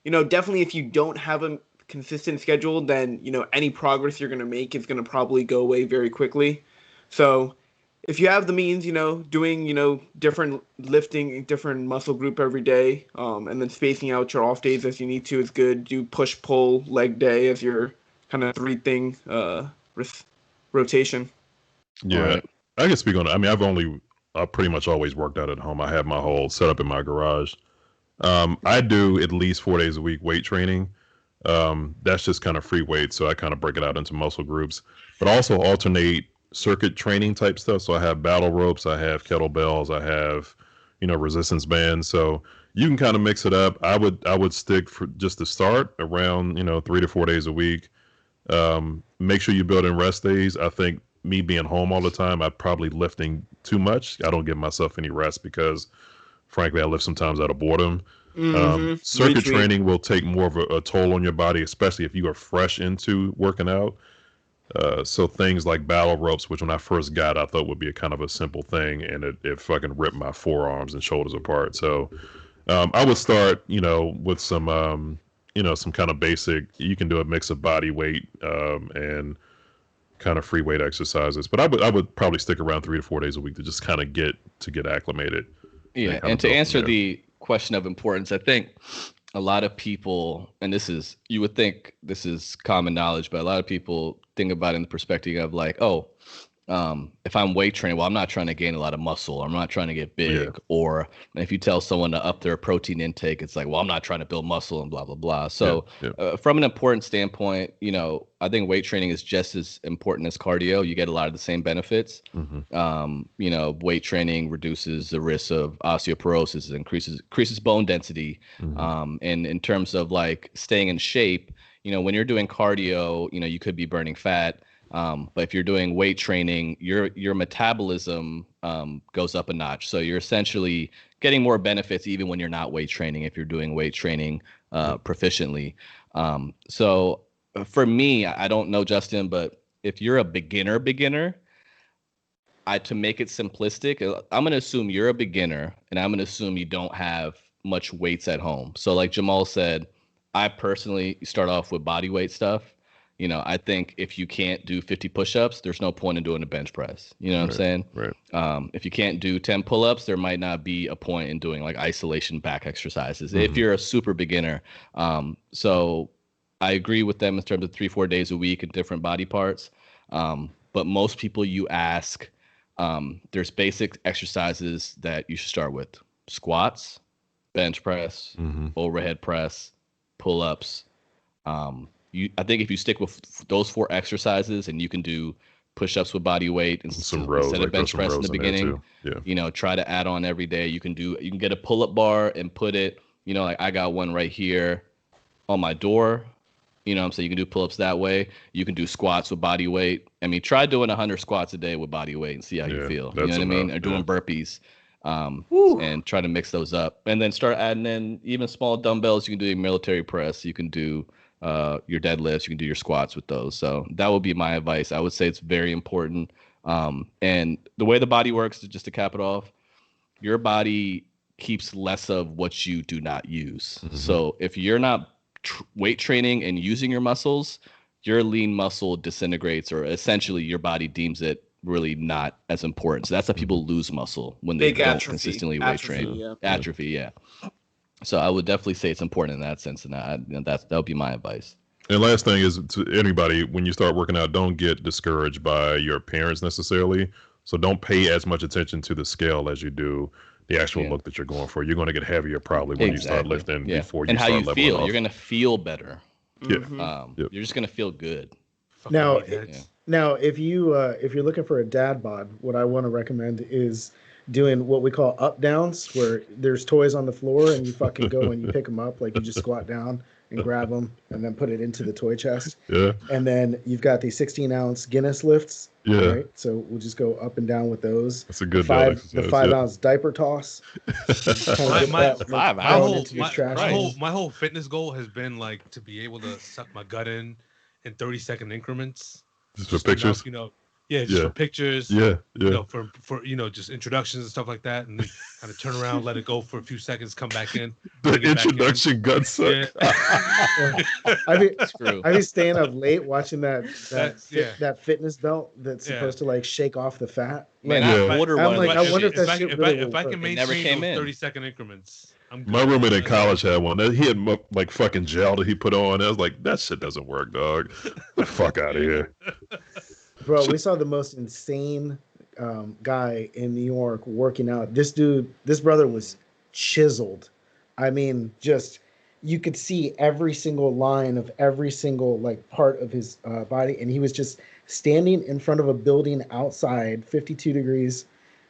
definitely if you don't have a consistent schedule, then, any progress you're going to make is going to probably go away very quickly. So if you have the means, doing, different lifting, different muscle group every day, and then spacing out your off days as you need to is good. Do push, pull, leg day as your kind of 3-thing rotation. Yeah, right. I can speak on it. I mean, I've pretty much always worked out at home. I have my whole setup in my garage. I do at least 4 days a week weight training. That's just kind of free weight, so I kind of break it out into muscle groups, but also alternate circuit training type stuff. So I have battle ropes, I have kettlebells, I have, resistance bands. So you can kind of mix it up. I would stick for just to start around, 3 to 4 days a week. Make sure you build in rest days. I think me being home all the time, I'm probably lifting too much. I don't give myself any rest because frankly, I lift sometimes out of boredom. Circuit training will take more of a toll on your body, especially if you are fresh into working out. So things like battle ropes, which when I first got, I thought would be a kind of a simple thing, and it fucking ripped my forearms and shoulders apart. So I would start, with some, some kind of basic. You can do a mix of body weight and kind of free weight exercises. But I would probably stick around 3 to 4 days a week to just kind of get acclimated. Yeah, and to answer the question of importance, I think a lot of people, and you would think this is common knowledge, but a lot of people think about it in the perspective of like, if I'm weight training, well, I'm not trying to gain a lot of muscle, or I'm not trying to get big. Yeah. Or if you tell someone to up their protein intake, it's like, well, I'm not trying to build muscle and blah, blah, blah. So from an important standpoint, I think weight training is just as important as cardio. You get a lot of the same benefits. Weight training reduces the risk of osteoporosis, increases bone density. And in terms of like staying in shape, when you're doing cardio, you could be burning fat. But if you're doing weight training, your metabolism goes up a notch. So you're essentially getting more benefits even when you're not weight training, if you're doing weight training proficiently. So for me, I don't know, Justin, but if you're a beginner, to make it simplistic, I'm going to assume you're a beginner, and I'm going to assume you don't have much weights at home. So like Jamal said, I personally start off with body weight stuff. I think if you can't do 50 push-ups, there's no point in doing a bench press. You know what I'm saying? Right. If you can't do 10 pull-ups, there might not be a point in doing like isolation back exercises if you're a super beginner. So I agree with them in terms of 3-4 days a week and different body parts. But most people you ask, there's basic exercises that you should start with: squats, bench press, overhead press, pull-ups. I think if you stick with those 4 exercises and you can do push-ups with body weight some rows, instead of bench press in the beginning. Yeah. Try to add on every day. You can get a pull-up bar and put it, like I got one right here on my door. You know what I'm saying? You can do pull-ups that way. You can do squats with body weight. I mean, try doing 100 squats a day with body weight and see how you feel. You know what I mean? Or doing burpees. And try to mix those up. And then start adding in even small dumbbells. You can do your military press. You can do your deadlifts. You can do your squats with those. So that would be my advice. I would say it's very important. And the way the body works, just to cap it off, your body keeps less of what you do not use. Mm-hmm. So if you're not weight training and using your muscles, your lean muscle disintegrates, or essentially your body deems it really not as important. So that's how people lose muscle when they don't consistently weight train. Atrophy, yeah. So I would definitely say it's important in that sense, and that would be my advice. And last thing is, to anybody, when you start working out, don't get discouraged by your appearance necessarily. So don't pay as much attention to the scale as you do the actual look that you're going for. You're going to get heavier probably when you start lifting before you start leveling off. And how you feel. You're going to feel better. Yeah. You're just going to feel good. Now, if you're looking for a dad bod, what I want to recommend is doing what we call up downs, where there's toys on the floor and you fucking go and you pick them up, like you just squat down and grab them and then put it into the toy chest. Yeah. And then you've got these 16-ounce Guinness lifts. Yeah. Right? So we'll just go up and down with those. That's a good the 5-ounce diaper toss. My whole fitness goal has been like to be able to suck my gut in 30-second increments. Just for pictures? Enough, for pictures. Yeah. For just introductions and stuff like that, and then kind of turn around, let it go for a few seconds, come back in. The introduction gut suck. Yeah. I be staying up late watching that fitness belt that's supposed to like shake off the fat. Man, I wonder if that shit really if I can maintain those 30-second increments. My roommate in college had one. He had like fucking gel that he put on. I was like, that shit doesn't work, dog. The fuck out of here. Bro, we saw the most insane guy in New York working out. This brother was chiseled. I mean, just you could see every single line of every single like part of his body, and he was just standing in front of a building outside, 52 degrees,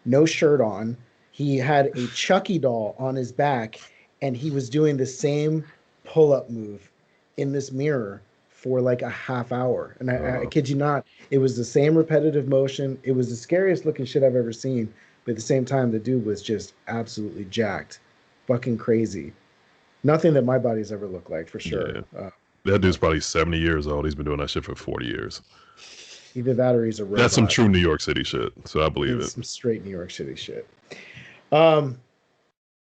no shirt on. He had a Chucky doll on his back, and he was doing the same pull-up move in this mirror for like a half hour. And I kid you not, it was the same repetitive motion. It was the scariest looking shit I've ever seen. But at the same time, the dude was just absolutely jacked. Fucking crazy. Nothing that my body's ever looked like, for sure. Yeah. That dude's probably 70 years old. He's been doing that shit for 40 years. Either that or he's a robot. That's some true New York City shit. So I believe it. Some straight New York City shit.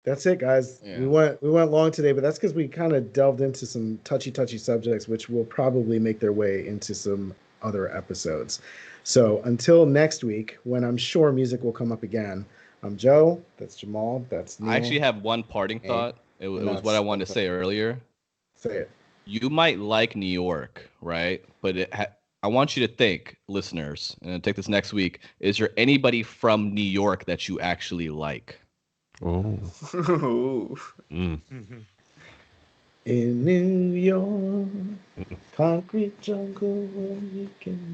That's it, guys. Yeah. We went long today, but that's because we kind of delved into some touchy subjects, which will probably make their way into some other episodes. So until next week, when I'm sure music will come up again, I'm Joe. That's Jamal. That's Neil. I actually have one parting thought. It was what I wanted to say earlier. Say it. You might like New York, right? But I want you to think, listeners, and take this next week. Is there anybody from New York that you actually like? Oh. In New York, concrete jungle where you can